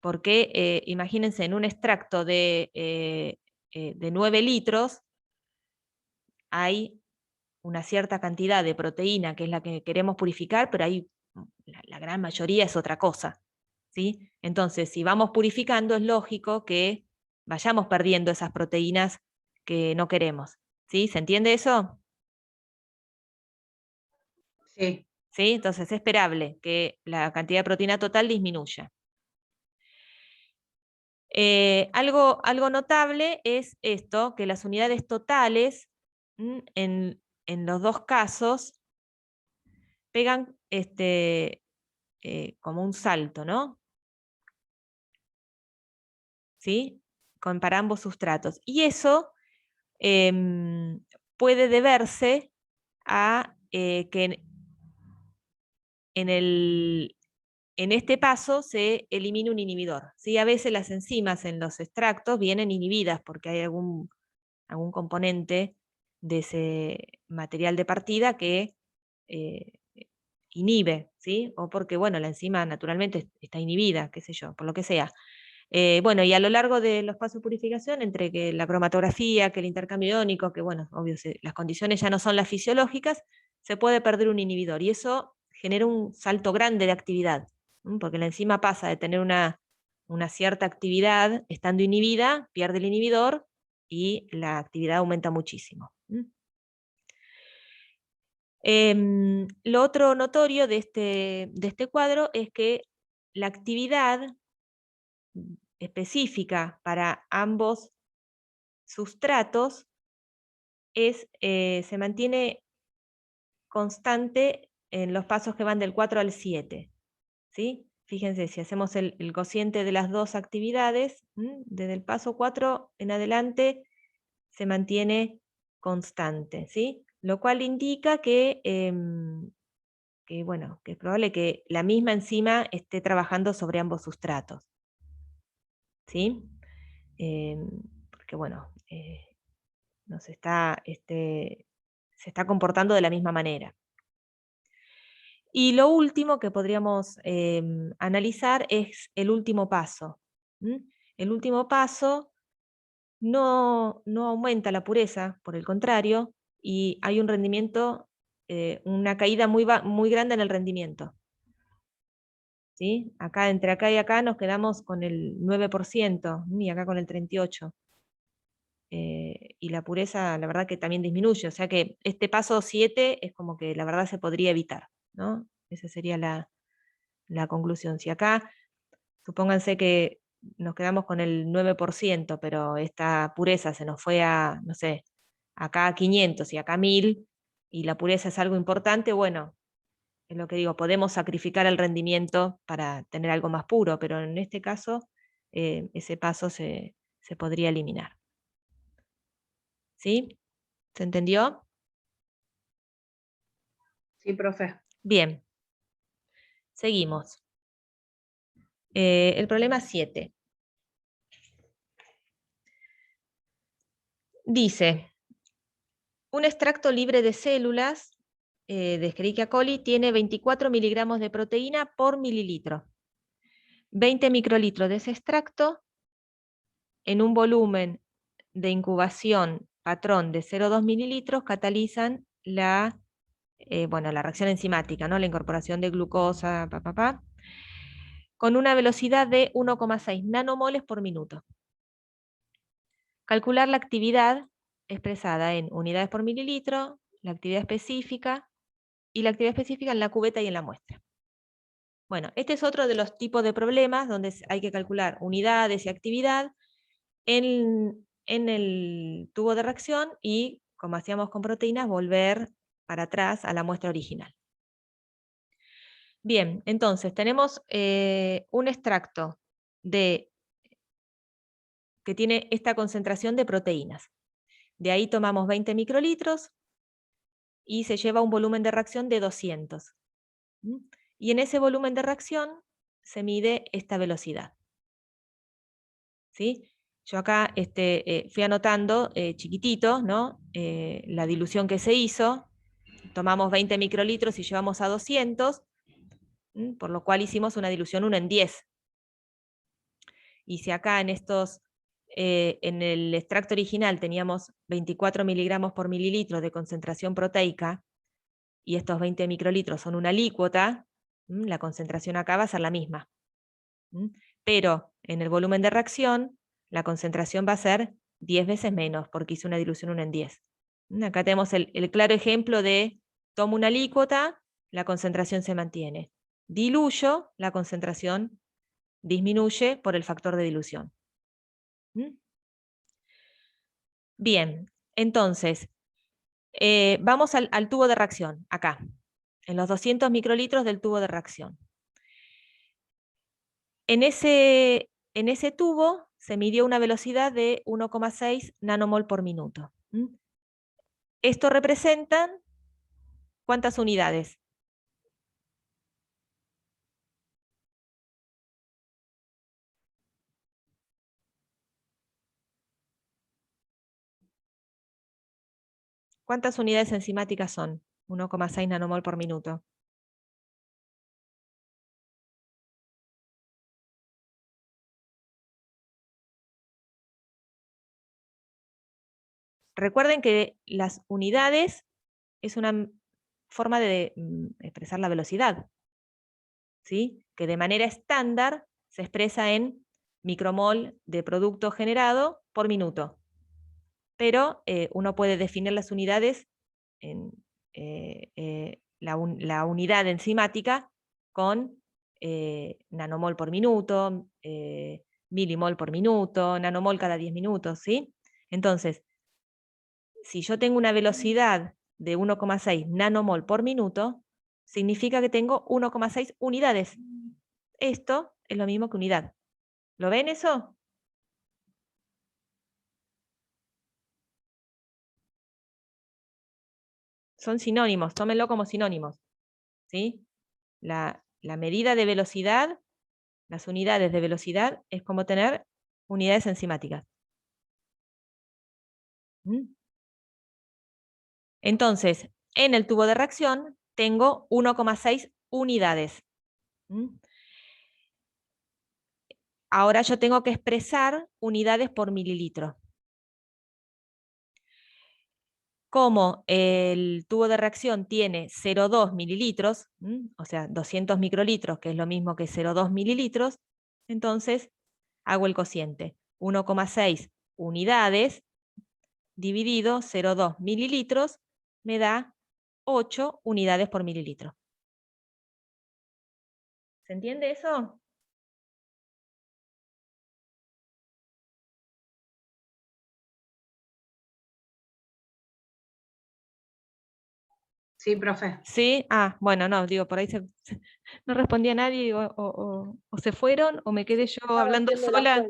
Porque imagínense, en un extracto de 9 litros hay una cierta cantidad de proteína que es la que queremos purificar, pero la gran mayoría es otra cosa. ¿Sí? Entonces, si vamos purificando, es lógico que vayamos perdiendo esas proteínas que no queremos. ¿Sí? ¿Se entiende eso? Sí. ¿Sí? Entonces es esperable que la cantidad de proteína total disminuya. Algo notable es esto, que las unidades totales en los dos casos pegan como un salto, ¿no? ¿Sí? Para ambos sustratos. Y eso puede deberse a que en este paso se elimina un inhibidor. ¿Sí? A veces las enzimas en los extractos vienen inhibidas porque hay algún componente de ese material de partida que inhibe, ¿sí? O porque, bueno, la enzima naturalmente está inhibida, qué sé yo, por lo que sea. Bueno, y a lo largo de los pasos de purificación, entre que la cromatografía, que el intercambio iónico, que bueno, obvio, las condiciones ya no son las fisiológicas, se puede perder un inhibidor, y eso genera un salto grande de actividad, porque la enzima pasa de tener una cierta actividad estando inhibida, pierde el inhibidor, y la actividad aumenta muchísimo. Lo otro notorio de este cuadro es que la actividad específica para ambos sustratos se mantiene constante en los pasos que van del 4 al 7. ¿Sí? Fíjense, si hacemos el cociente de las dos actividades, desde el paso 4 en adelante se mantiene constante, ¿sí? Lo cual indica bueno, que es probable que la misma enzima esté trabajando sobre ambos sustratos. ¿Sí? Porque bueno, se está comportando de la misma manera. Y lo último que podríamos analizar es el último paso. El último paso no aumenta la pureza, por el contrario, y hay un rendimiento, una caída muy grande en el rendimiento. ¿Sí? Entre acá y acá nos quedamos con el 9% y acá con el 38%. Y la pureza, la verdad que también disminuye, o sea que este paso 7 es como que la verdad se podría evitar, ¿no? Esa sería la conclusión. Si acá, supónganse que nos quedamos con el 9%, pero esta pureza se nos fue a, no sé, acá a 500 y acá a 1000, y la pureza es algo importante, bueno, es lo que digo, podemos sacrificar el rendimiento para tener algo más puro, pero en este caso ese paso se podría eliminar. ¿Sí? ¿Se entendió? Sí, profe. Bien. Seguimos. El problema 7. Dice, un extracto libre de células de Escherichia coli tiene 24 miligramos de proteína por mililitro. 20 microlitros de ese extracto en un volumen de incubación patrón de 0,2 mililitros catalizan la reacción enzimática, ¿no? La incorporación de glucosa, con una velocidad de 1,6 nanomoles por minuto. Calcular la actividad expresada en unidades por mililitro, la actividad específica y la actividad específica en la cubeta y en la muestra. Bueno, este es otro de los tipos de problemas donde hay que calcular unidades y actividad en el tubo de reacción y, como hacíamos con proteínas, volver para atrás a la muestra original. Bien, entonces tenemos un extracto que tiene esta concentración de proteínas. De ahí tomamos 20 microlitros y se lleva un volumen de reacción de 200. Y en ese volumen de reacción se mide esta velocidad. ¿Sí? Yo acá fui anotando chiquitito, ¿no? La dilución que se hizo. Tomamos 20 microlitros y llevamos a 200, por lo cual hicimos una dilución 1 en 10. Y si acá en el extracto original teníamos 24 miligramos por mililitro de concentración proteica, y estos 20 microlitros son una alícuota, la concentración acá va a ser la misma. Pero en el volumen de reacción, la concentración va a ser 10 veces menos, porque hice una dilución 1 en 10. Acá tenemos el claro ejemplo de, tomo una alícuota, la concentración se mantiene. Diluyo, la concentración disminuye por el factor de dilución. Bien, entonces, vamos al tubo de reacción, acá, en los 200 microlitros del tubo de reacción. En ese tubo se midió una velocidad de 1,6 nanomol por minuto. Esto representa ¿cuántas unidades? ¿Cuántas unidades enzimáticas son? 1,6 nanomol por minuto. Recuerden que las unidades es una forma de expresar la velocidad, ¿sí? Que de manera estándar se expresa en micromol de producto generado por minuto. Pero uno puede definir las unidades en la unidad enzimática con nanomol por minuto, milimol por minuto, nanomol cada 10 minutos, ¿sí? Entonces, si yo tengo una velocidad de 1,6 nanomol por minuto, significa que tengo 1,6 unidades. Esto es lo mismo que unidad. ¿Lo ven eso? Son sinónimos, tómenlo como sinónimos. ¿Sí? La medida de velocidad, las unidades de velocidad, es como tener unidades enzimáticas. Entonces, en el tubo de reacción tengo 1,6 unidades. Ahora yo tengo que expresar unidades por mililitro. Como el tubo de reacción tiene 0,2 mililitros, o sea, 200 microlitros, que es lo mismo que 0,2 mililitros, entonces hago el cociente. 1,6 unidades dividido 0,2 mililitros me da 8 unidades por mililitro. ¿Se entiende eso? Sí, profe. ¿Sí? Ah, bueno, no, digo, por ahí no respondía nadie o se fueron o me quedé yo hablando sola.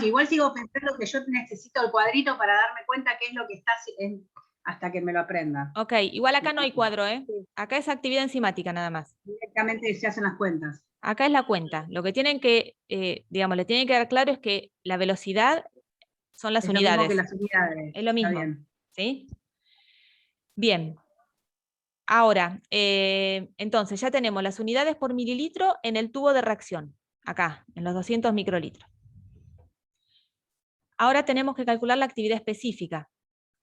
Igual sigo pensando que yo necesito el cuadrito para darme cuenta qué es lo que está hasta que me lo aprenda. Ok, igual acá no hay cuadro, ¿eh? Acá es actividad enzimática nada más. Directamente se hacen las cuentas. Acá es la cuenta. Lo que tienen que, digamos, le tienen que dar claro es que la velocidad son las Es lo mismo unidades. que las unidades. Es lo Está mismo. bien. ¿Sí? Bien. Ahora, entonces ya tenemos las unidades por mililitro en el tubo de reacción, acá, en los 200 microlitros. Ahora tenemos que calcular la actividad específica.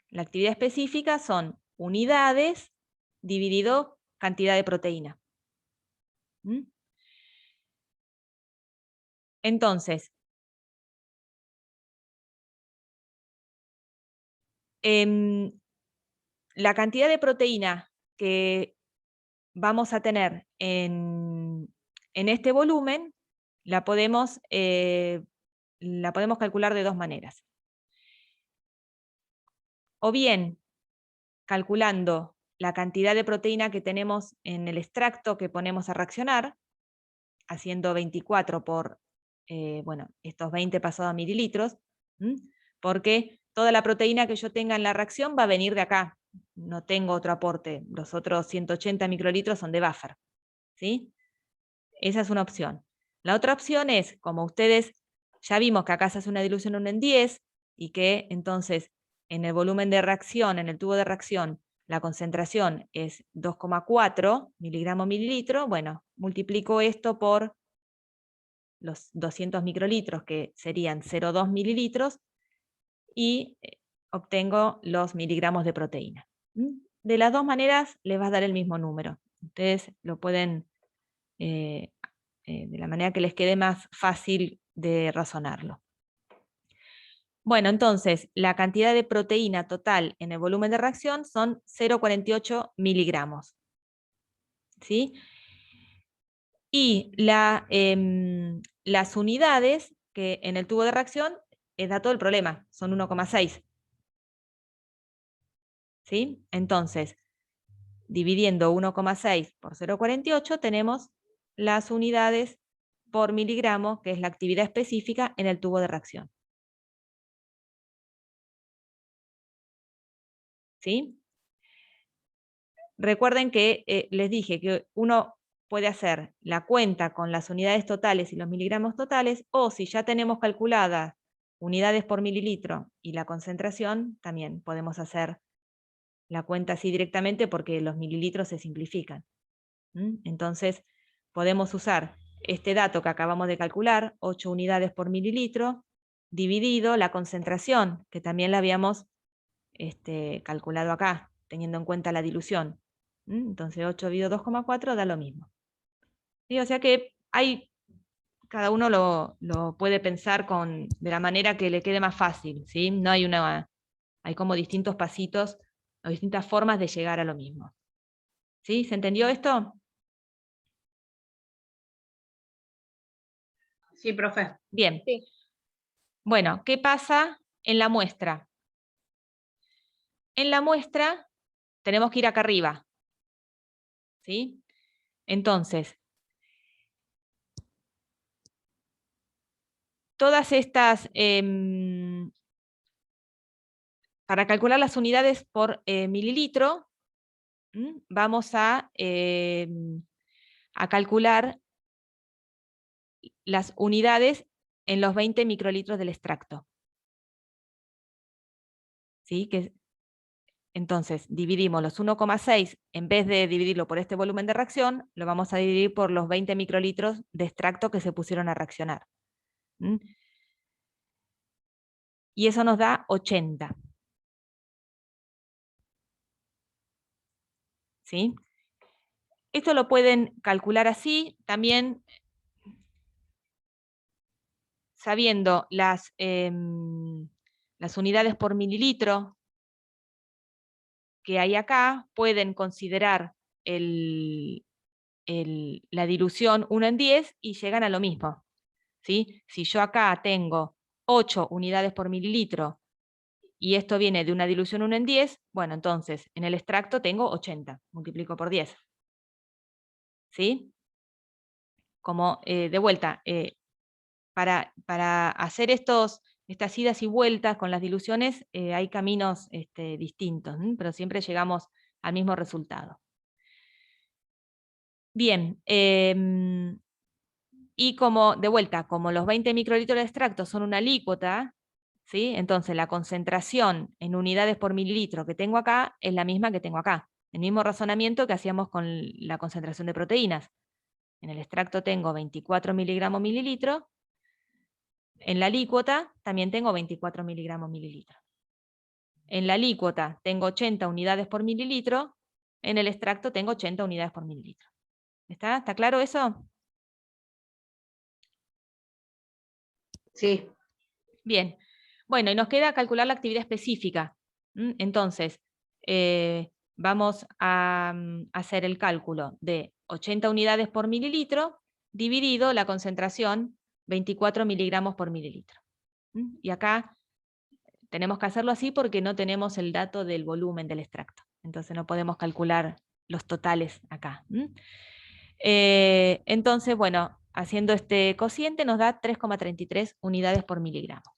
La actividad específica son unidades dividido cantidad de proteína. ¿Mm? Entonces, la cantidad de proteína que vamos a tener en este volumen la podemos calcular de dos maneras. O bien calculando la cantidad de proteína que tenemos en el extracto que ponemos a reaccionar, haciendo 24 por, estos 20 pasados a mililitros, porque toda la proteína que yo tenga en la reacción va a venir de acá. No tengo otro aporte. Los otros 180 microlitros son de buffer. ¿Sí? Esa es una opción. La otra opción es, como ustedes ya vimos que acá se hace una dilución 1 en 10 y que entonces en el volumen de reacción, en el tubo de reacción, la concentración es 2,4 miligramos mililitro, bueno, multiplico esto por los 200 microlitros, que serían 0,2 mililitros, y obtengo los miligramos de proteína. De las dos maneras les va a dar el mismo número. Ustedes lo pueden, de la manera que les quede más fácil de razonarlo. Bueno, entonces, la cantidad de proteína total en el volumen de reacción son 0,48 miligramos. ¿Sí? Y las unidades que en el tubo de reacción da todo el problema, son 1,6. ¿Sí? Entonces, dividiendo 1,6 por 0,48 tenemos las unidades por miligramo, que es la actividad específica en el tubo de reacción. ¿Sí? Recuerden que les dije que uno puede hacer la cuenta con las unidades totales y los miligramos totales, o si ya tenemos calculadas unidades por mililitro y la concentración, también podemos hacer la cuenta así directamente porque los mililitros se simplifican. Entonces, podemos usar este dato que acabamos de calcular, 8 unidades por mililitro, dividido la concentración, que también la habíamos calculado acá, teniendo en cuenta la dilución. Entonces 8 dividido 2,4 da lo mismo. ¿Sí? O sea que cada uno lo puede pensar de la manera que le quede más fácil. ¿Sí? No hay como distintos pasitos o distintas formas de llegar a lo mismo. ¿Sí? ¿Se entendió esto? Sí, profe. Bien. Sí. Bueno, ¿qué pasa en la muestra? En la muestra tenemos que ir acá arriba. ¿Sí? Entonces, todas estas, para calcular las unidades por mililitro, vamos a calcular las unidades en los 20 microlitros del extracto. ¿Sí? Entonces, dividimos los 1,6, en vez de dividirlo por este volumen de reacción, lo vamos a dividir por los 20 microlitros de extracto que se pusieron a reaccionar. Y eso nos da 80. ¿Sí? Esto lo pueden calcular así, también sabiendo las unidades por mililitro que hay acá, pueden considerar la dilución 1 en 10 y llegan a lo mismo. ¿Sí? Si yo acá tengo 8 unidades por mililitro y esto viene de una dilución 1 en 10, bueno, entonces en el extracto tengo 80, multiplico por 10. ¿Sí? Como de vuelta, para hacer estas idas y vueltas con las diluciones hay caminos distintos, pero siempre llegamos al mismo resultado. Bien, y como, de vuelta, como los 20 microlitros de extracto son una alícuota, ¿sí? Entonces la concentración en unidades por mililitro que tengo acá es la misma que tengo acá. El mismo razonamiento que hacíamos con la concentración de proteínas. En el extracto tengo 24 miligramos mililitro, en la alícuota también tengo 24 miligramos mililitro. En la alícuota tengo 80 unidades por mililitro, en el extracto tengo 80 unidades por mililitro. ¿Está claro eso? Sí. Bien. Bueno, y nos queda calcular la actividad específica. Entonces, vamos a hacer el cálculo de 80 unidades por mililitro dividido la concentración 24 miligramos por mililitro. Y acá tenemos que hacerlo así porque no tenemos el dato del volumen del extracto. Entonces no podemos calcular los totales acá. Entonces, bueno, haciendo este cociente nos da 3,33 unidades por miligramo.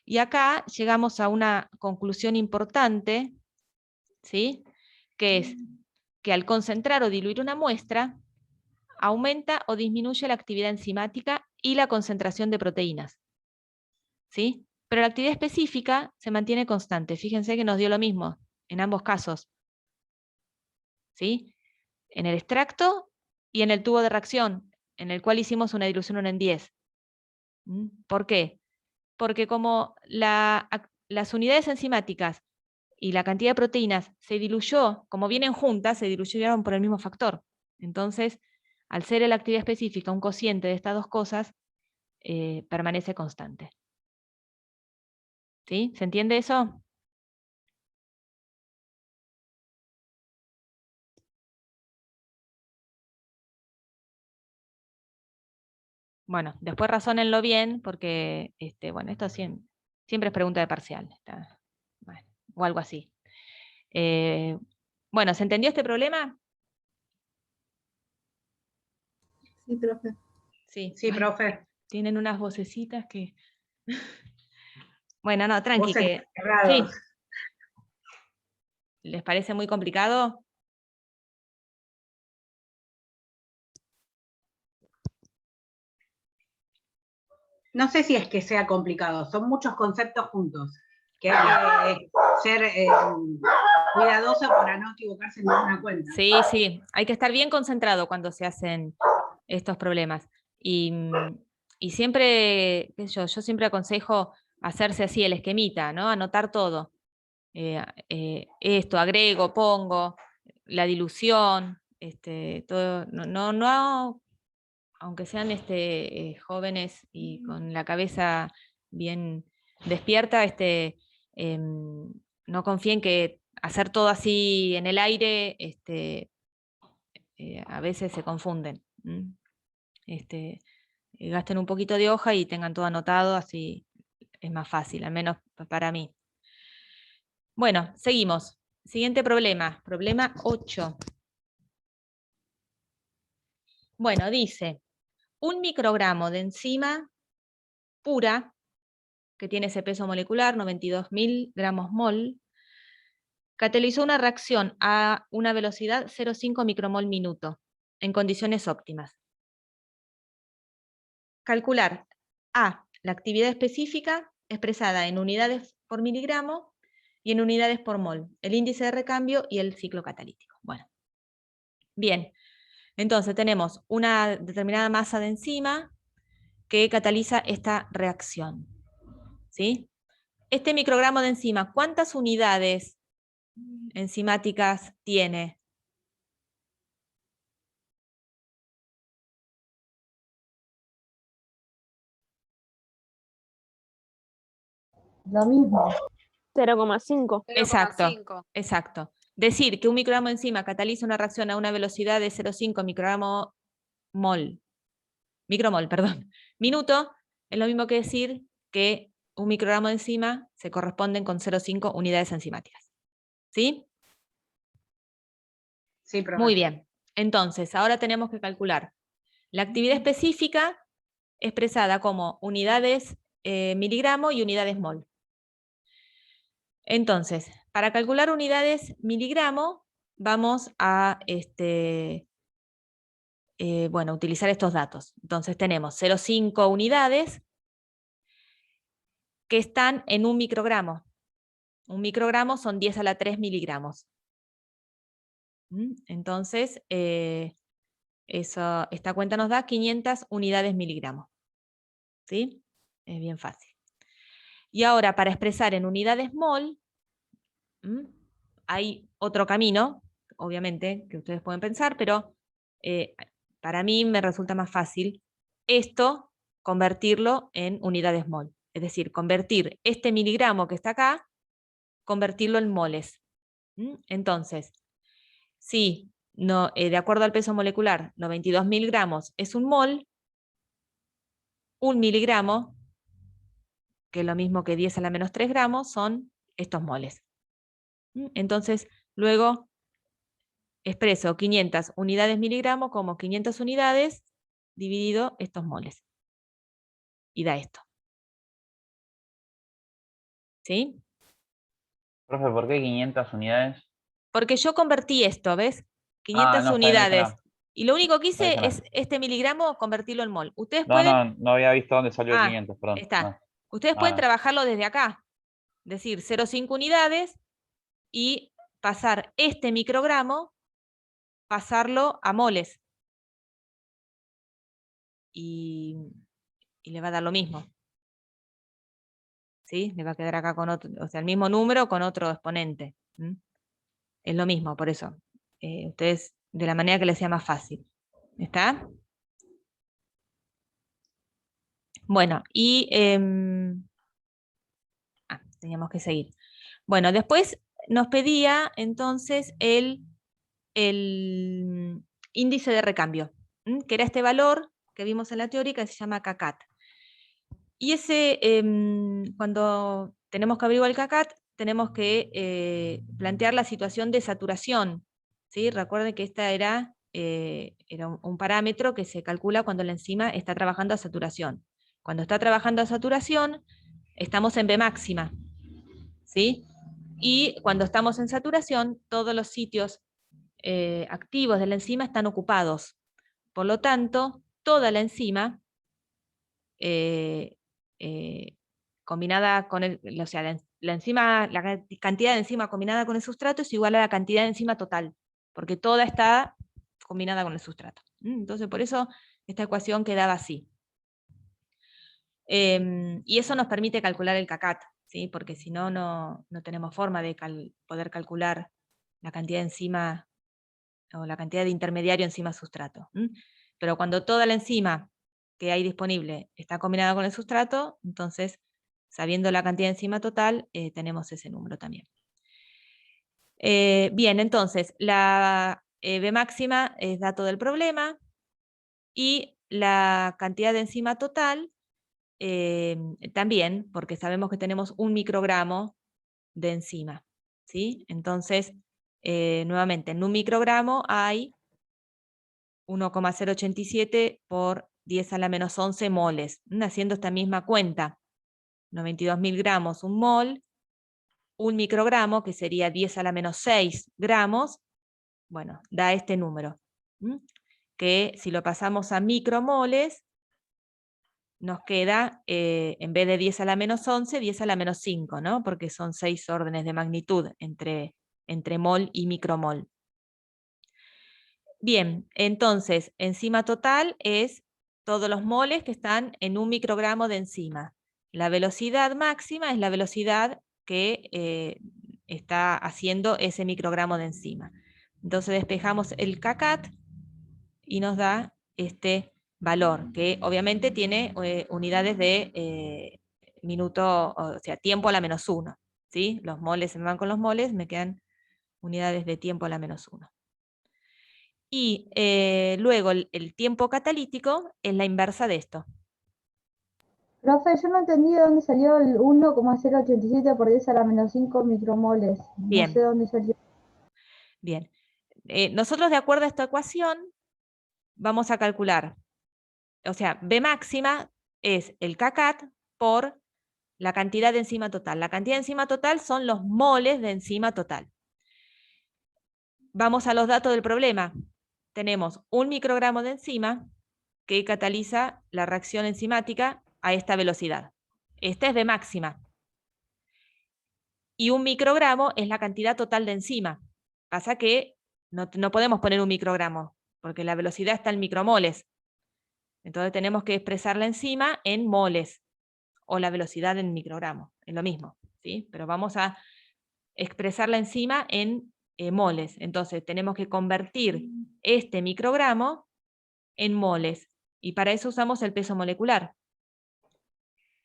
Y acá llegamos a una conclusión importante, ¿sí? Que es que al concentrar o diluir una muestra, aumenta o disminuye la actividad enzimática y la concentración de proteínas. ¿Sí? Pero la actividad específica se mantiene constante. Fíjense que nos dio lo mismo en ambos casos. ¿Sí? En el extracto y en el tubo de reacción, en el cual hicimos una dilución 1 en 10. ¿Por qué? Porque como las unidades enzimáticas y la cantidad de proteínas se diluyó, como vienen juntas, se diluyeron por el mismo factor. Entonces, al ser la actividad específica un cociente de estas dos cosas, permanece constante. ¿Sí? ¿Se entiende eso? Bueno, después razónenlo bien, porque bueno, esto siempre es pregunta de parcial. Bueno, o algo así. Bueno, ¿se entendió este problema? Sí, profe. Sí, Sí, profe. tienen unas vocecitas que... Bueno, no, tranqui, Voces que... cerrados. Sí. ¿Les parece muy complicado? No sé si es que sea complicado, son muchos conceptos juntos, que hay que ser cuidadoso para no equivocarse en ninguna cuenta. Sí, sí, hay que estar bien concentrado cuando se hacen estos problemas. Y siempre, qué sé yo siempre aconsejo hacerse así el esquemita, ¿no? Anotar todo. Esto, agrego, pongo, la dilución, todo, no, aunque sean jóvenes y con la cabeza bien despierta, no confíen que hacer todo así en el aire, a veces se confunden. Gasten un poquito de hoja y tengan todo anotado, así es más fácil, al menos para mí. Bueno, seguimos. Siguiente problema, problema 8. Bueno, dice, 1 microgramo de enzima pura, que tiene ese peso molecular, 92.000 gramos mol, catalizó una reacción a una velocidad 0,5 micromol minuto, en condiciones óptimas. Calcular A, la actividad específica expresada en unidades por miligramo y en unidades por mol, el índice de recambio y el ciclo catalítico. Bueno, bien, entonces tenemos una determinada masa de enzima que cataliza esta reacción. ¿Sí? Este microgramo de enzima, ¿cuántas unidades enzimáticas tiene? Lo mismo. 0,5. Exacto, exacto. Decir que un microgramo de enzima cataliza una reacción a una velocidad de 0,5 micromol, perdón, minuto, es lo mismo que decir que un microgramo de enzima se corresponden con 0,5 unidades enzimáticas. ¿Sí? Sí, profe. Muy bien. Entonces, ahora tenemos que calcular la actividad específica expresada como unidades miligramo y unidades mol. Entonces, para calcular unidades miligramo, vamos a utilizar estos datos. Entonces tenemos 0,5 unidades que están en un microgramo. Un microgramo son 10 a la 3 miligramos. Entonces, esta cuenta nos da 500 unidades miligramos. ¿Sí? Es bien fácil. Y ahora, para expresar en unidades mol, hay otro camino, obviamente, que ustedes pueden pensar, pero para mí me resulta más fácil esto, convertirlo en unidades mol. Es decir, convertir este miligramo que está acá, convertirlo en moles. Entonces, si de acuerdo al peso molecular, 92.000 gramos es un mol, un miligramo, que es lo mismo que 10 a la menos 3 gramos, son estos moles. Entonces, luego expreso 500 unidades miligramos como 500 unidades dividido estos moles. Y da esto. ¿Sí? Profe, ¿por qué 500 unidades? Porque yo convertí esto, ¿ves? 500 no, unidades. Y lo único que No dije hice nada. es este miligramo convertirlo en mol. Ustedes No, pueden... no había visto dónde salió el 500, perdón. Está. No. Ustedes pueden no. trabajarlo desde acá. Es decir, 0,5 unidades y pasar este microgramo, pasarlo a moles. Y le va a dar lo mismo. ¿Sí? Le va a quedar acá con otro, o sea, el mismo número con otro exponente. Es lo mismo, por eso. Ustedes, de la manera que les sea más fácil. ¿Está? Bueno, y teníamos que seguir. Bueno, después nos pedía entonces el índice de recambio, que era este valor que vimos en la teórica que se llama CACAT. Y ese, cuando tenemos que averiguar el CACAT, tenemos que plantear la situación de saturación. ¿Sí? Recuerden que esta era un parámetro que se calcula cuando la enzima está trabajando a saturación. Cuando está trabajando a saturación, estamos en B máxima. ¿Sí? Y cuando estamos en saturación, todos los sitios activos de la enzima están ocupados. Por lo tanto, toda la enzima combinada con o sea, la cantidad de enzima combinada con el sustrato es igual a la cantidad de enzima total, porque toda está combinada con el sustrato. Entonces, por eso esta ecuación quedaba así. Y eso nos permite calcular el CACAT, ¿sí? Porque si no, no tenemos forma de poder calcular la cantidad de enzima o la cantidad de intermediario enzima-sustrato. Pero cuando toda la enzima que hay disponible está combinada con el sustrato, entonces, sabiendo la cantidad de enzima total, tenemos ese número también. Bien, entonces, la B máxima es dato del problema, y la cantidad de enzima total también, porque sabemos que tenemos 1 microgramo de enzima. ¿Sí? Entonces, nuevamente, en 1 microgramo hay 1,087 por 10 a la menos 11 moles, haciendo esta misma cuenta. 92.000 gramos, un mol, 1 microgramo, que sería 10 a la menos 6 gramos, bueno, da este número, que si lo pasamos a micromoles, nos queda, en vez de 10 a la menos 11, 10 a la menos 5, ¿no? Porque son 6 órdenes de magnitud entre mol y micromol. Bien, entonces, enzima total es todos los moles que están en 1 microgramo de enzima. La velocidad máxima es la velocidad que está haciendo ese microgramo de enzima. Entonces despejamos el CACAT y nos da este valor, que obviamente tiene unidades de minuto, o sea, tiempo a la menos 1. ¿Sí? Los moles se me van con los moles, me quedan unidades de tiempo a la menos 1. Y luego el tiempo catalítico es la inversa de esto. Profe, yo no entendí de dónde salió el 1,087 por 10 a la menos 5 micromoles. No Bien. sé dónde salió. Bien. Nosotros, de acuerdo a esta ecuación, vamos a calcular, o sea, B máxima es el kcat por la cantidad de enzima total. La cantidad de enzima total son los moles de enzima total. Vamos a los datos del problema. Tenemos 1 microgramo de enzima que cataliza la reacción enzimática a esta velocidad. Esta es B máxima. Y 1 microgramo es la cantidad total de enzima. Pasa que no podemos poner 1 microgramo, porque la velocidad está en micromoles. Entonces tenemos que expresar la enzima en moles, o la velocidad en microgramos, es lo mismo, ¿sí? Pero vamos a expresar la enzima en moles. Entonces tenemos que convertir este microgramo en moles, y para eso usamos el peso molecular.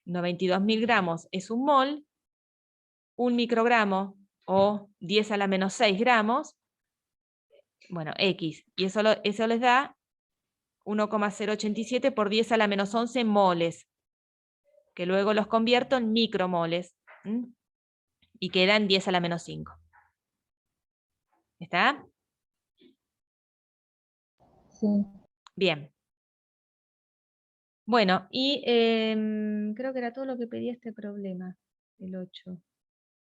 92.000 gramos es un mol, 1 microgramo o 10 a la menos 6 gramos, bueno, X, y eso les da 1,087 por 10 a la menos 11 moles, que luego los convierto en micromoles, ¿m? Y quedan 10 a la menos 5. ¿Está? Sí. Bien. Bueno, y creo que era todo lo que pedía este problema, el 8.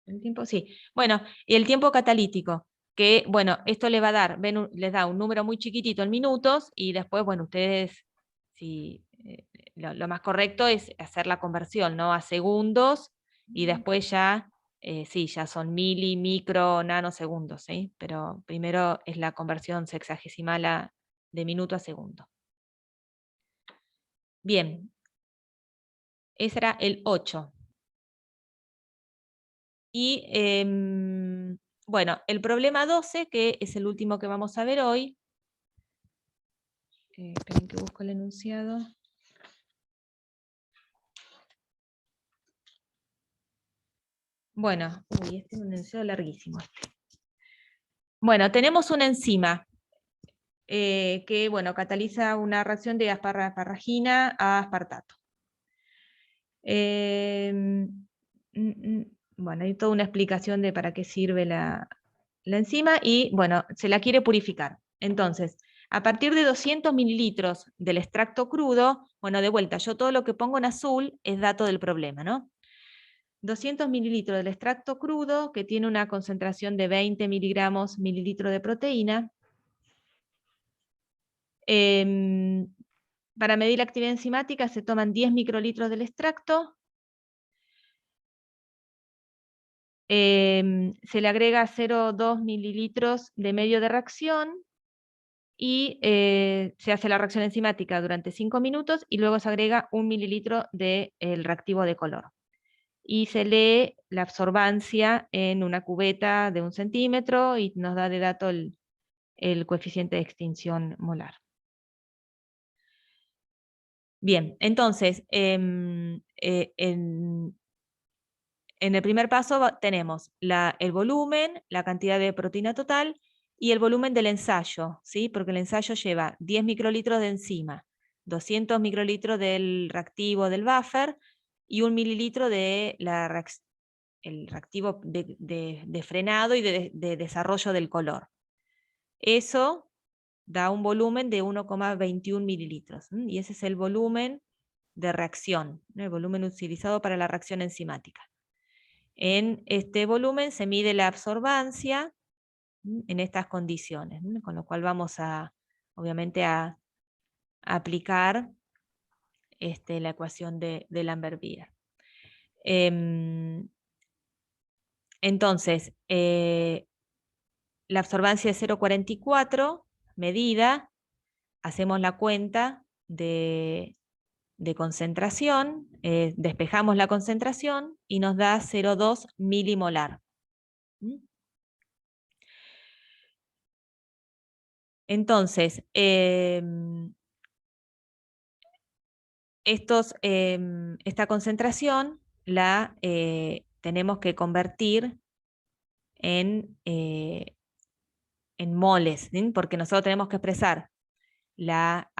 ¿El tiempo? Sí. Bueno, y el tiempo catalítico, que, bueno, esto le va a dar, les da un número muy chiquitito en minutos, y después, bueno, ustedes, si, lo más correcto es hacer la conversión, ¿no? A segundos, y después ya, sí, ya son mili, micro, nanosegundos, ¿sí? Pero primero es la conversión sexagesimal de minuto a segundo. Bien, ese era el 8. Y bueno, el problema 12, que es el último que vamos a ver hoy. Esperen que busco el enunciado. Bueno, uy, este es un enunciado larguísimo. Bueno, tenemos una enzima que, bueno, cataliza una reacción de asparragina a aspartato. Bueno, hay toda una explicación de para qué sirve la enzima, y, bueno, se la quiere purificar. Entonces, a partir de 200 mililitros del extracto crudo, bueno, de vuelta, yo todo lo que pongo en azul es dato del problema, ¿no? 200 mililitros del extracto crudo, que tiene una concentración de 20 miligramos mililitro de proteína. Para medir la actividad enzimática se toman 10 microlitros del extracto. Se le agrega 0,2 mililitros de medio de reacción, y se hace la reacción enzimática durante 5 minutos, y luego se agrega 1 mililitro del reactivo de color. Y se lee la absorbancia en una cubeta de 1 centímetro, y nos da de dato el coeficiente de extinción molar. Bien, entonces, en el primer paso tenemos el volumen, la cantidad de proteína total y el volumen del ensayo, ¿sí? Porque el ensayo lleva 10 microlitros de enzima, 200 microlitros del reactivo del buffer y 1 mililitro de el reactivo de frenado y de desarrollo del color. Eso da un volumen de 1,21 mililitros, y ese es el volumen de reacción, ¿no? El volumen utilizado para la reacción enzimática. En este volumen se mide la absorbancia en estas condiciones, ¿no? Con lo cual vamos obviamente a aplicar la ecuación de Lambert-Beer. Entonces, la absorbancia es 0,44 medida, hacemos la cuenta de concentración, despejamos la concentración y nos da 0,2 milimolar. Entonces, esta concentración la tenemos que convertir en moles, ¿sí? Porque nosotros tenemos que expresar la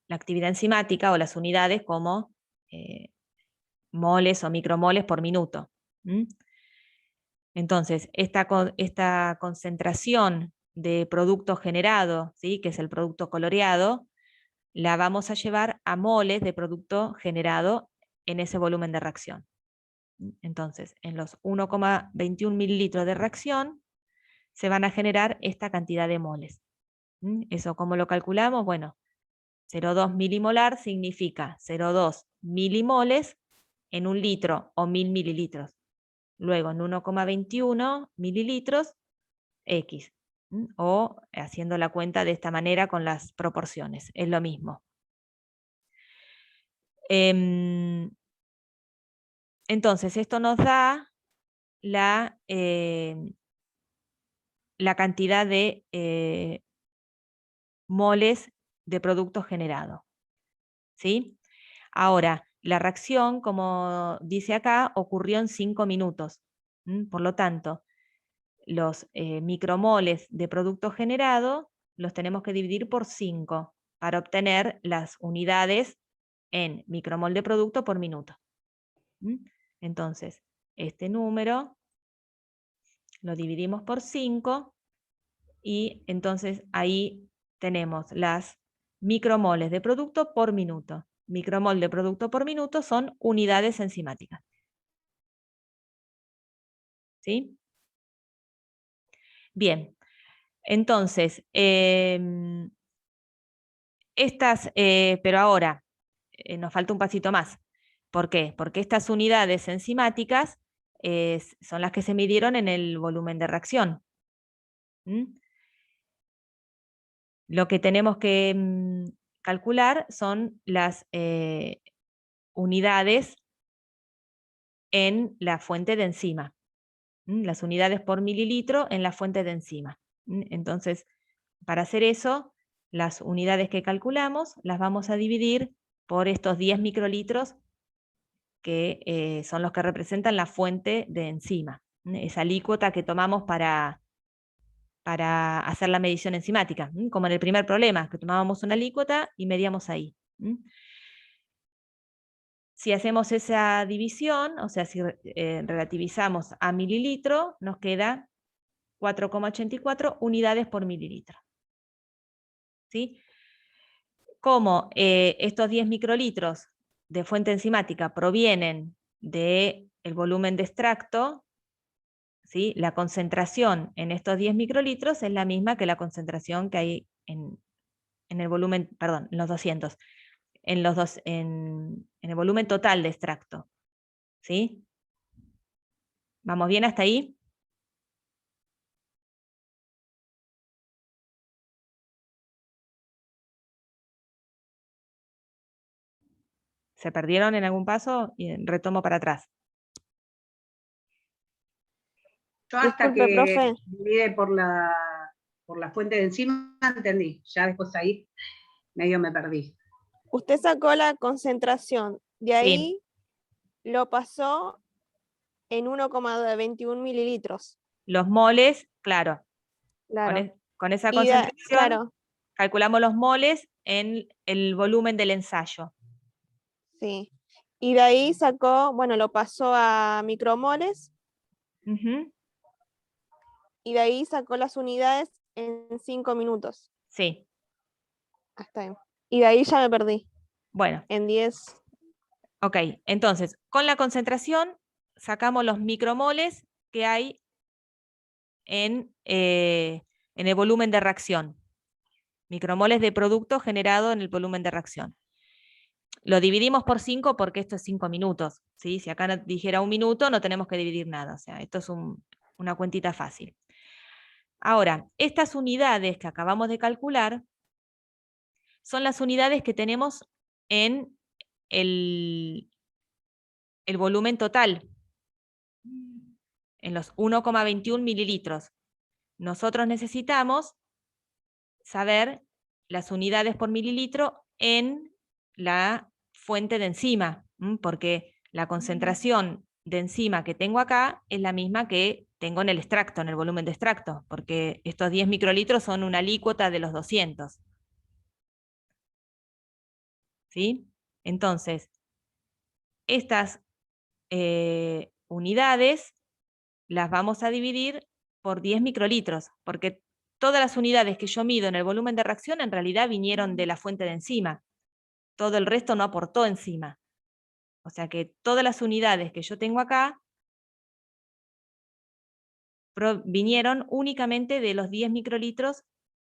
actividad enzimática o las unidades como moles o micromoles por minuto. Entonces, esta concentración de producto generado, ¿sí?, que es el producto coloreado, la vamos a llevar a moles de producto generado en ese volumen de reacción. Entonces, en los 1,21 mililitros de reacción se van a generar esta cantidad de moles. ¿Eso cómo lo calculamos? Bueno, 0,2 milimolar significa 0,2 milimoles en un litro o 1000 mililitros. Luego en 1,21 mililitros, X. O haciendo la cuenta de esta manera con las proporciones, es lo mismo. Entonces, esto nos da la cantidad de moles de producto generado. ¿Sí? Ahora, la reacción, como dice acá, ocurrió en 5 minutos. Por lo tanto, los micromoles de producto generado los tenemos que dividir por 5 para obtener las unidades en micromol de producto por minuto. Entonces, este número lo dividimos por 5 y entonces ahí tenemos las micromoles de producto por minuto. Micromol de producto por minuto son unidades enzimáticas. ¿Sí? Bien, entonces, pero ahora nos falta un pasito más. ¿Por qué? Porque estas unidades enzimáticas son las que se midieron en el volumen de reacción. Lo que tenemos que calcular son las unidades en la fuente de enzima. Las unidades por mililitro en la fuente de enzima. Entonces, para hacer eso, las unidades que calculamos las vamos a dividir por estos 10 microlitros que son los que representan la fuente de enzima. Esa alícuota que tomamos para hacer la medición enzimática, como en el primer problema, que tomábamos una alícuota y medíamos ahí. Si hacemos esa división, o sea, si relativizamos a mililitro, nos queda 4,84 unidades por mililitro. ¿Sí? Como estos 10 microlitros de fuente enzimática provienen del volumen de extracto, ¿sí?, la concentración en estos 10 microlitros es la misma que la concentración que hay en el volumen, perdón, en los 200. En el volumen total de extracto. ¿Sí? ¿Vamos bien hasta ahí? ¿Se perdieron en algún paso? Y retomo para atrás. Yo hasta Disculpe, que profe. divide por la fuente de enzima entendí. Ya después ahí medio me perdí. Usted sacó la concentración, de Sí. ahí lo pasó en 1,21 mililitros. Los moles, claro. Claro. Con esa Y concentración claro, calculamos los moles en el volumen del ensayo. sí. Y de ahí sacó, bueno, lo pasó a micromoles y de ahí sacó las unidades en 5 minutos. Sí. Hasta ahí. Y de ahí ya me perdí. Bueno. En 10. Ok, entonces, con la concentración sacamos los micromoles que hay en el volumen de reacción. Micromoles de producto generado en el volumen de reacción. Lo dividimos por 5 porque esto es 5 minutos. ¿Sí? Si acá dijera 1 minuto, no tenemos que dividir nada. O sea, esto es una cuentita fácil. Ahora, estas unidades que acabamos de calcular son las unidades que tenemos en el volumen total, en los 1,21 mililitros. Nosotros necesitamos saber las unidades por mililitro en la fuente de enzima, porque la concentración de enzima que tengo acá es la misma que tengo en el extracto, en el volumen de extracto, porque estos 10 microlitros son una alícuota de los 200. ¿Sí? Entonces, estas unidades las vamos a dividir por 10 microlitros, porque todas las unidades que yo mido en el volumen de reacción en realidad vinieron de la fuente de enzima. Todo el resto no aportó enzima. O sea que todas las unidades que yo tengo acá vinieron únicamente de los 10 microlitros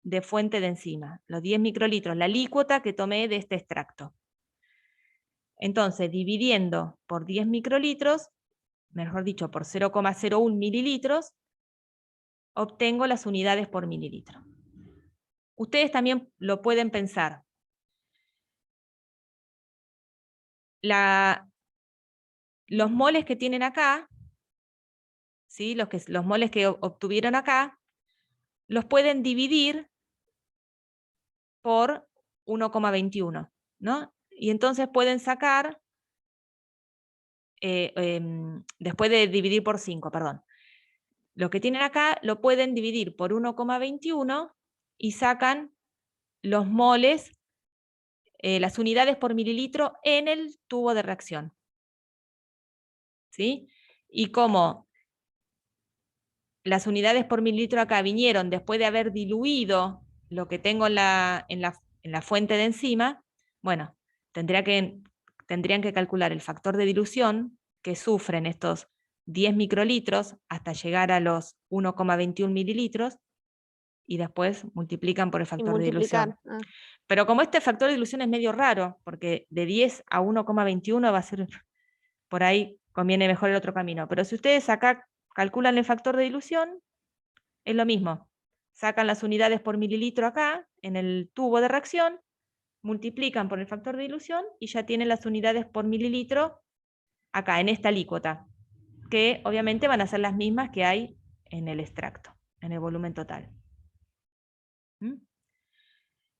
de fuente de enzima. Los 10 microlitros, la alícuota que tomé de este extracto. Entonces, dividiendo por 10 microlitros, mejor dicho, por 0,01 mililitros, obtengo las unidades por mililitro. Ustedes también lo pueden pensar. Los moles que tienen acá, ¿sí? Los moles que obtuvieron acá, los pueden dividir por 1,21, ¿no? Y entonces pueden sacar, después de dividir por 5, perdón. Lo que tienen acá lo pueden dividir por 1,21 y sacan los moles, las unidades por mililitro en el tubo de reacción. ¿Sí? Y como las unidades por mililitro acá vinieron después de haber diluido lo que tengo en la fuente de enzima, bueno, tendrían que calcular el factor de dilución que sufren estos 10 microlitros hasta llegar a los 1,21 mililitros y después multiplican por el Y factor de dilución. multiplicar. Pero como este factor de dilución es medio raro, porque de 10 a 1,21 va a ser, por ahí conviene mejor el otro camino. Pero si ustedes acá calculan el factor de dilución, es lo mismo. Sacan las unidades por mililitro acá, en el tubo de reacción, multiplican por el factor de dilución y ya tienen las unidades por mililitro acá, en esta alícuota, que obviamente van a ser las mismas que hay en el extracto, en el volumen total. ¿Mm?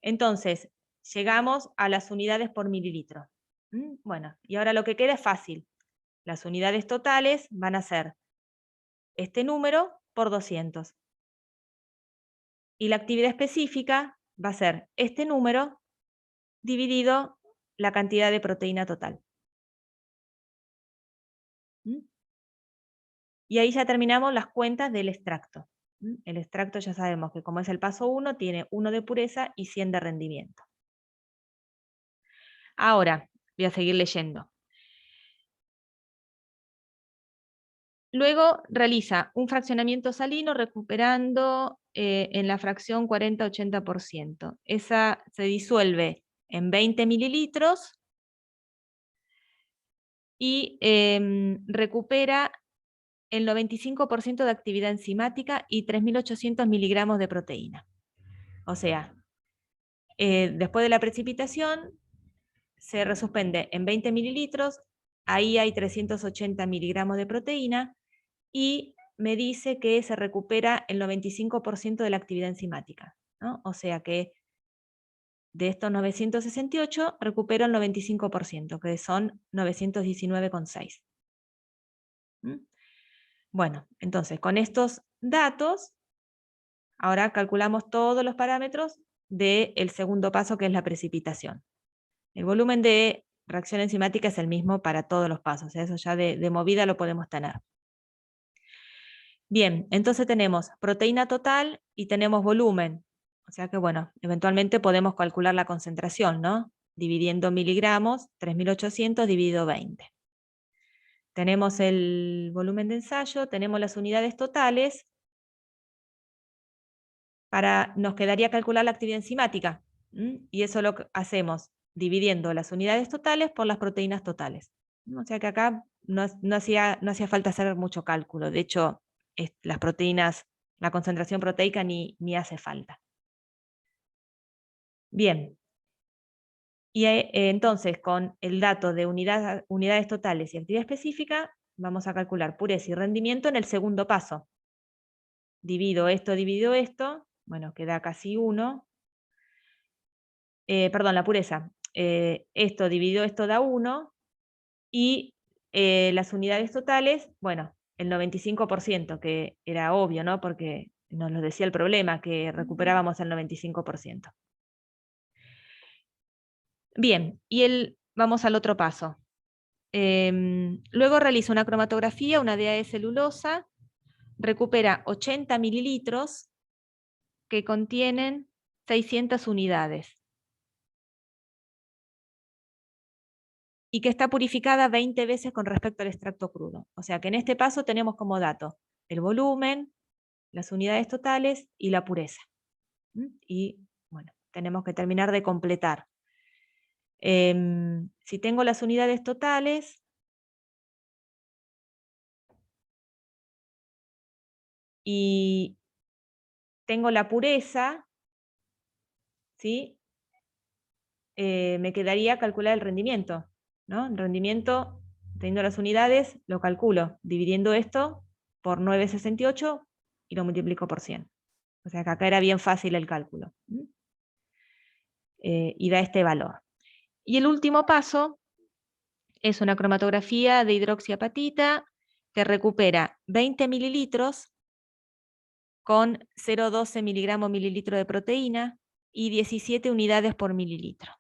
Entonces, llegamos a las unidades por mililitro. ¿Mm? Bueno, y ahora lo que queda es fácil. Las unidades totales van a ser este número por 200. Y la actividad específica va a ser este número dividido la cantidad de proteína total. ¿Mm? Y ahí ya terminamos las cuentas del extracto. ¿Mm? El extracto ya sabemos que como es el paso 1, tiene 1 de pureza y 100 de rendimiento. Ahora, voy a seguir leyendo. Luego realiza un fraccionamiento salino recuperando en la fracción 40-80%. Esa se disuelve en 20 mililitros y recupera el 95% de actividad enzimática y 3.800 miligramos de proteína. O sea, después de la precipitación se resuspende en 20 mililitros, ahí hay 380 miligramos de proteína, y me dice que se recupera el 95% de la actividad enzimática, ¿no? O sea que de estos 968 recupero el 95%, que son 919,6. ¿Mm? Bueno, entonces con estos datos, ahora calculamos todos los parámetros del segundo paso, que es la precipitación. El volumen de reacción enzimática es el mismo para todos los pasos, eso ya de movida lo podemos tener. Bien, entonces tenemos proteína total y tenemos volumen. O sea que, bueno, eventualmente podemos calcular la concentración, ¿no? Dividiendo miligramos, 3.800 dividido 20. Tenemos el volumen de ensayo, tenemos las unidades totales. Nos quedaría calcular la actividad enzimática. Y eso lo hacemos dividiendo las unidades totales por las proteínas totales. O sea que acá no hacía falta hacer mucho cálculo. De hecho, las proteínas, la concentración proteica ni hace falta. Bien. Y entonces, con el dato de unidades totales y actividad específica, vamos a calcular pureza y rendimiento en el segundo paso. Divido esto, bueno, queda casi 1. Perdón, la pureza. Esto dividido esto da 1. Y las unidades totales, bueno, el 95%, que era obvio, ¿no? Porque nos lo decía el problema, que recuperábamos el 95%. Bien, y vamos al otro paso. Luego realiza una cromatografía, una DA de celulosa, recupera 80 mililitros que contienen 600 unidades y que está purificada 20 veces con respecto al extracto crudo. O sea que en este paso tenemos como dato el volumen, las unidades totales y la pureza. Y bueno, tenemos que terminar de completar. Si tengo las unidades totales y tengo la pureza, ¿sí? Me quedaría calcular el rendimiento, ¿no? El rendimiento, teniendo las unidades, lo calculo, dividiendo esto por 9,68 y lo multiplico por 100. O sea que acá era bien fácil el cálculo. Y da este valor. Y el último paso es una cromatografía de hidroxiapatita que recupera 20 mililitros con 0,12 miligramos mililitro de proteína y 17 unidades por mililitro.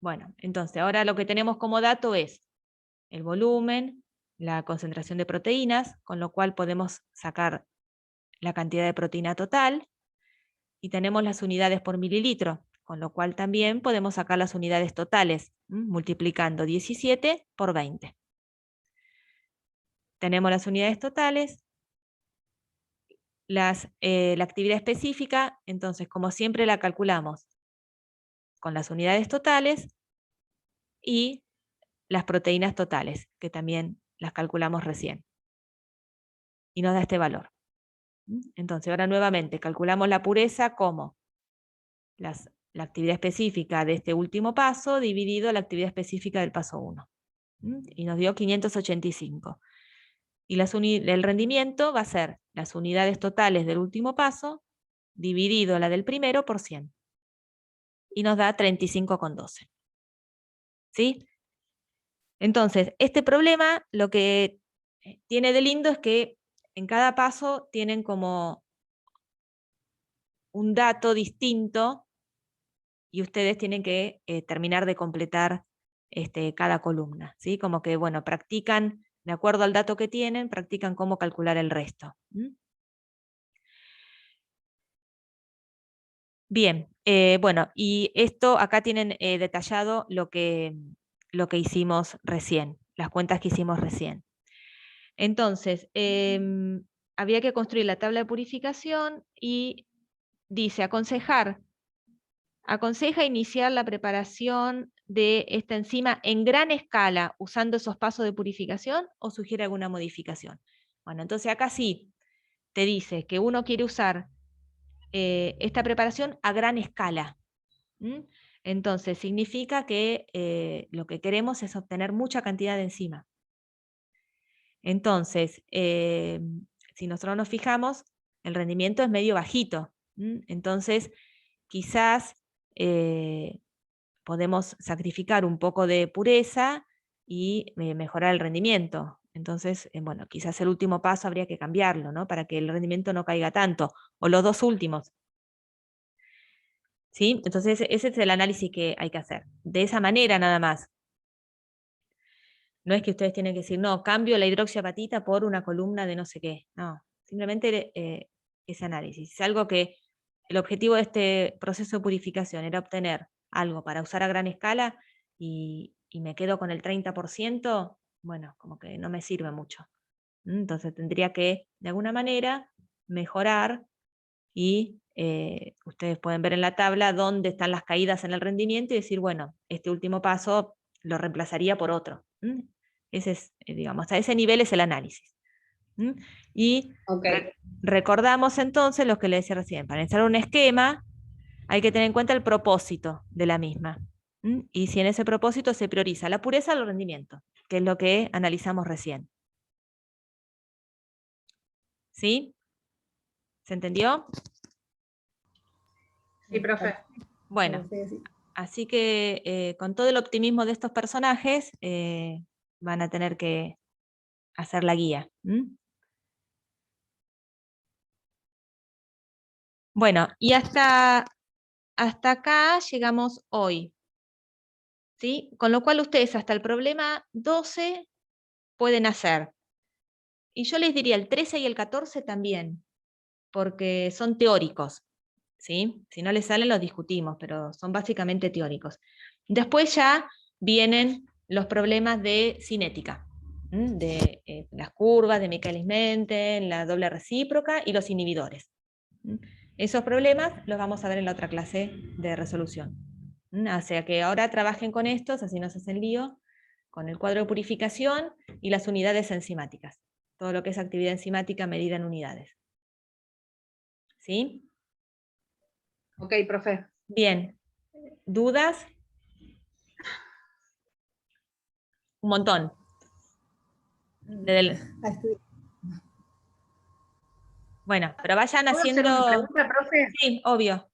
Bueno, entonces ahora lo que tenemos como dato es el volumen, la concentración de proteínas, con lo cual podemos sacar la cantidad de proteína total, y tenemos las unidades por mililitro, con lo cual también podemos sacar las unidades totales, multiplicando 17 por 20. Tenemos las unidades totales, la actividad específica, entonces como siempre la calculamos con las unidades totales y las proteínas totales, que también las calculamos recién. Y nos da este valor. Entonces, ahora nuevamente calculamos la pureza como la actividad específica de este último paso dividido la actividad específica del paso 1. Y nos dio 585. Y el rendimiento va a ser las unidades totales del último paso dividido la del primero por 100. Y nos da 35,12. ¿Sí? Entonces, este problema lo que tiene de lindo es que en cada paso tienen como un dato distinto y ustedes tienen que terminar de completar cada columna, ¿sí? Como que, bueno, practican, de acuerdo al dato que tienen, practican cómo calcular el resto. Bien, bueno, y esto acá tienen detallado lo que hicimos recién, las cuentas que hicimos recién. Entonces, había que construir la tabla de purificación y dice aconseja iniciar la preparación de esta enzima en gran escala usando esos pasos de purificación o sugiere alguna modificación. Bueno, entonces acá sí te dice que uno quiere usar esta preparación a gran escala. Entonces significa que lo que queremos es obtener mucha cantidad de enzima. Entonces, si nosotros nos fijamos, el rendimiento es medio bajito. Entonces, quizás podemos sacrificar un poco de pureza y mejorar el rendimiento. Entonces, bueno, quizás el último paso habría que cambiarlo, ¿no? Para que el rendimiento no caiga tanto, o los dos últimos. ¿Sí? Entonces, ese es el análisis que hay que hacer. De esa manera nada más. No es que ustedes tienen que decir, no, cambio la hidroxiapatita por una columna de no sé qué. No, simplemente ese análisis. Es algo que el objetivo de este proceso de purificación era obtener algo para usar a gran escala y me quedo con el 30%, bueno, como que no me sirve mucho. Entonces tendría que, de alguna manera, mejorar y ustedes pueden ver en la tabla dónde están las caídas en el rendimiento y decir, bueno, este último paso lo reemplazaría por otro. Ese es, digamos, a ese nivel es el análisis. Y recordamos entonces lo que les decía recién, para iniciar un esquema hay que tener en cuenta el propósito de la misma. Y si en ese propósito se prioriza la pureza o el rendimiento, que es lo que analizamos recién. ¿Sí? ¿Se entendió? Sí, profe. Bueno, así que con todo el optimismo de estos personajes van a tener que hacer la guía. Bueno, y hasta acá llegamos hoy. ¿sí? Con lo cual ustedes hasta el problema 12 pueden hacer. Y yo les diría el 13 y el 14 también, porque son teóricos, ¿sí? Si no les salen los discutimos, pero son básicamente teóricos. Después ya vienen los problemas de cinética, de las curvas, de Michaelis-Menten, la doble recíproca y los inhibidores. Esos problemas los vamos a ver en la otra clase de resolución. O sea que ahora trabajen con estos, así no se hacen lío, con el cuadro de purificación y las unidades enzimáticas. Todo lo que es actividad enzimática medida en unidades. ¿Sí? Ok, profe. Bien. ¿Dudas? Un montón. Bueno, pero vayan ¿Puedo hacer haciendo... una pregunta, profe? Sí, obvio.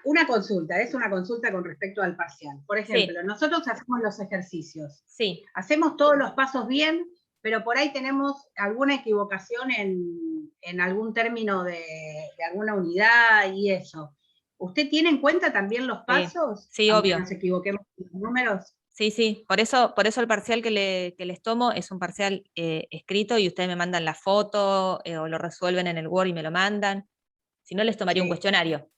Una consulta, es una consulta con respecto al parcial. Por ejemplo, Sí. Nosotros hacemos los ejercicios. Sí. Hacemos todos los pasos bien, pero por ahí tenemos alguna equivocación en algún término de alguna unidad y eso. ¿Usted tiene en cuenta también los pasos? Sí, aunque obvio. nos equivoquemos en los números. Sí, sí, por eso el parcial que les tomo es un parcial escrito y ustedes me mandan la foto o lo resuelven en el Word y me lo mandan. Si no, les tomaría un Sí. cuestionario.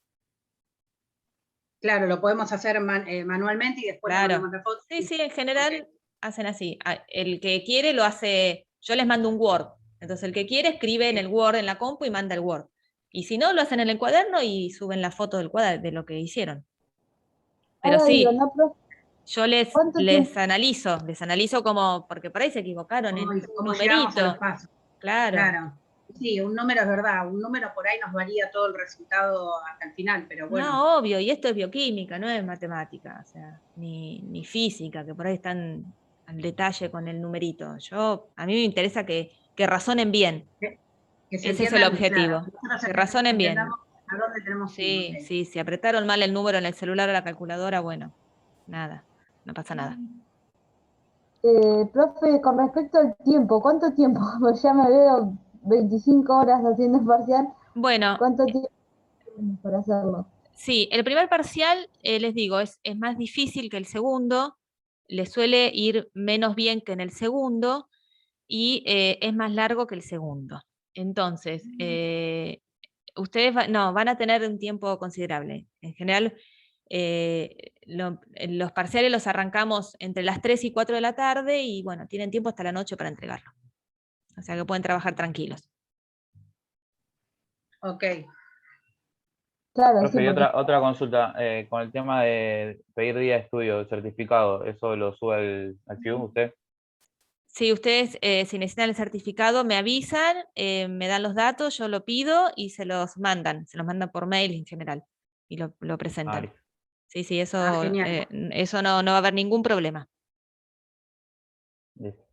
Claro, lo podemos hacer manualmente y después le Claro. mandamos la foto. Sí, sí, en general hacen así. El que quiere lo hace, yo les mando un Word. Entonces el que quiere escribe en el Word, en la compu y manda el Word. Y si no, lo hacen en el cuaderno y suben la foto del cuaderno de lo que hicieron. Pero Ahora sí, digo, ¿no, profe? yo les tiempo? analizo como, porque por ahí se equivocaron en un ¿Cómo llegamos a los numerito. pasos? Claro. Claro. Sí, un número es verdad, un número por ahí nos varía todo el resultado hasta el final, pero bueno. No, obvio, y esto es bioquímica, no es matemática, o sea, ni física, que por ahí están al detalle con el numerito. A mí me interesa que razonen bien. Que se Ese es el entiendan, objetivo. claro, nosotros Que razonen bien. entendamos a dónde tenemos que ir. Sí, Ok. sí, si apretaron mal el número en el celular o la calculadora, bueno, nada, no pasa nada. Profe, con respecto al tiempo, ¿cuánto tiempo? Pues ya me veo 25 horas haciendo el parcial. Bueno, ¿Cuánto tiempo tenemos para hacerlo? sí, el primer parcial, les digo, es más difícil que el segundo, le suele ir menos bien que en el segundo y es más largo que el segundo. Entonces, ustedes van a tener un tiempo considerable. En general, los parciales los arrancamos entre las 3 y 4 de la tarde y bueno, tienen tiempo hasta la noche para entregarlo. O sea que pueden trabajar tranquilos. Ok. Claro, Profe, sí, y porque otra consulta, con el tema de pedir día de estudio, certificado, ¿eso lo sube al FIU usted? Si ustedes, si necesitan el certificado, me avisan, me dan los datos, yo lo pido y se los mandan por mail en general y lo presentan. Listo. Sí, eso, Genial. eso no va a haber ningún problema. Listo.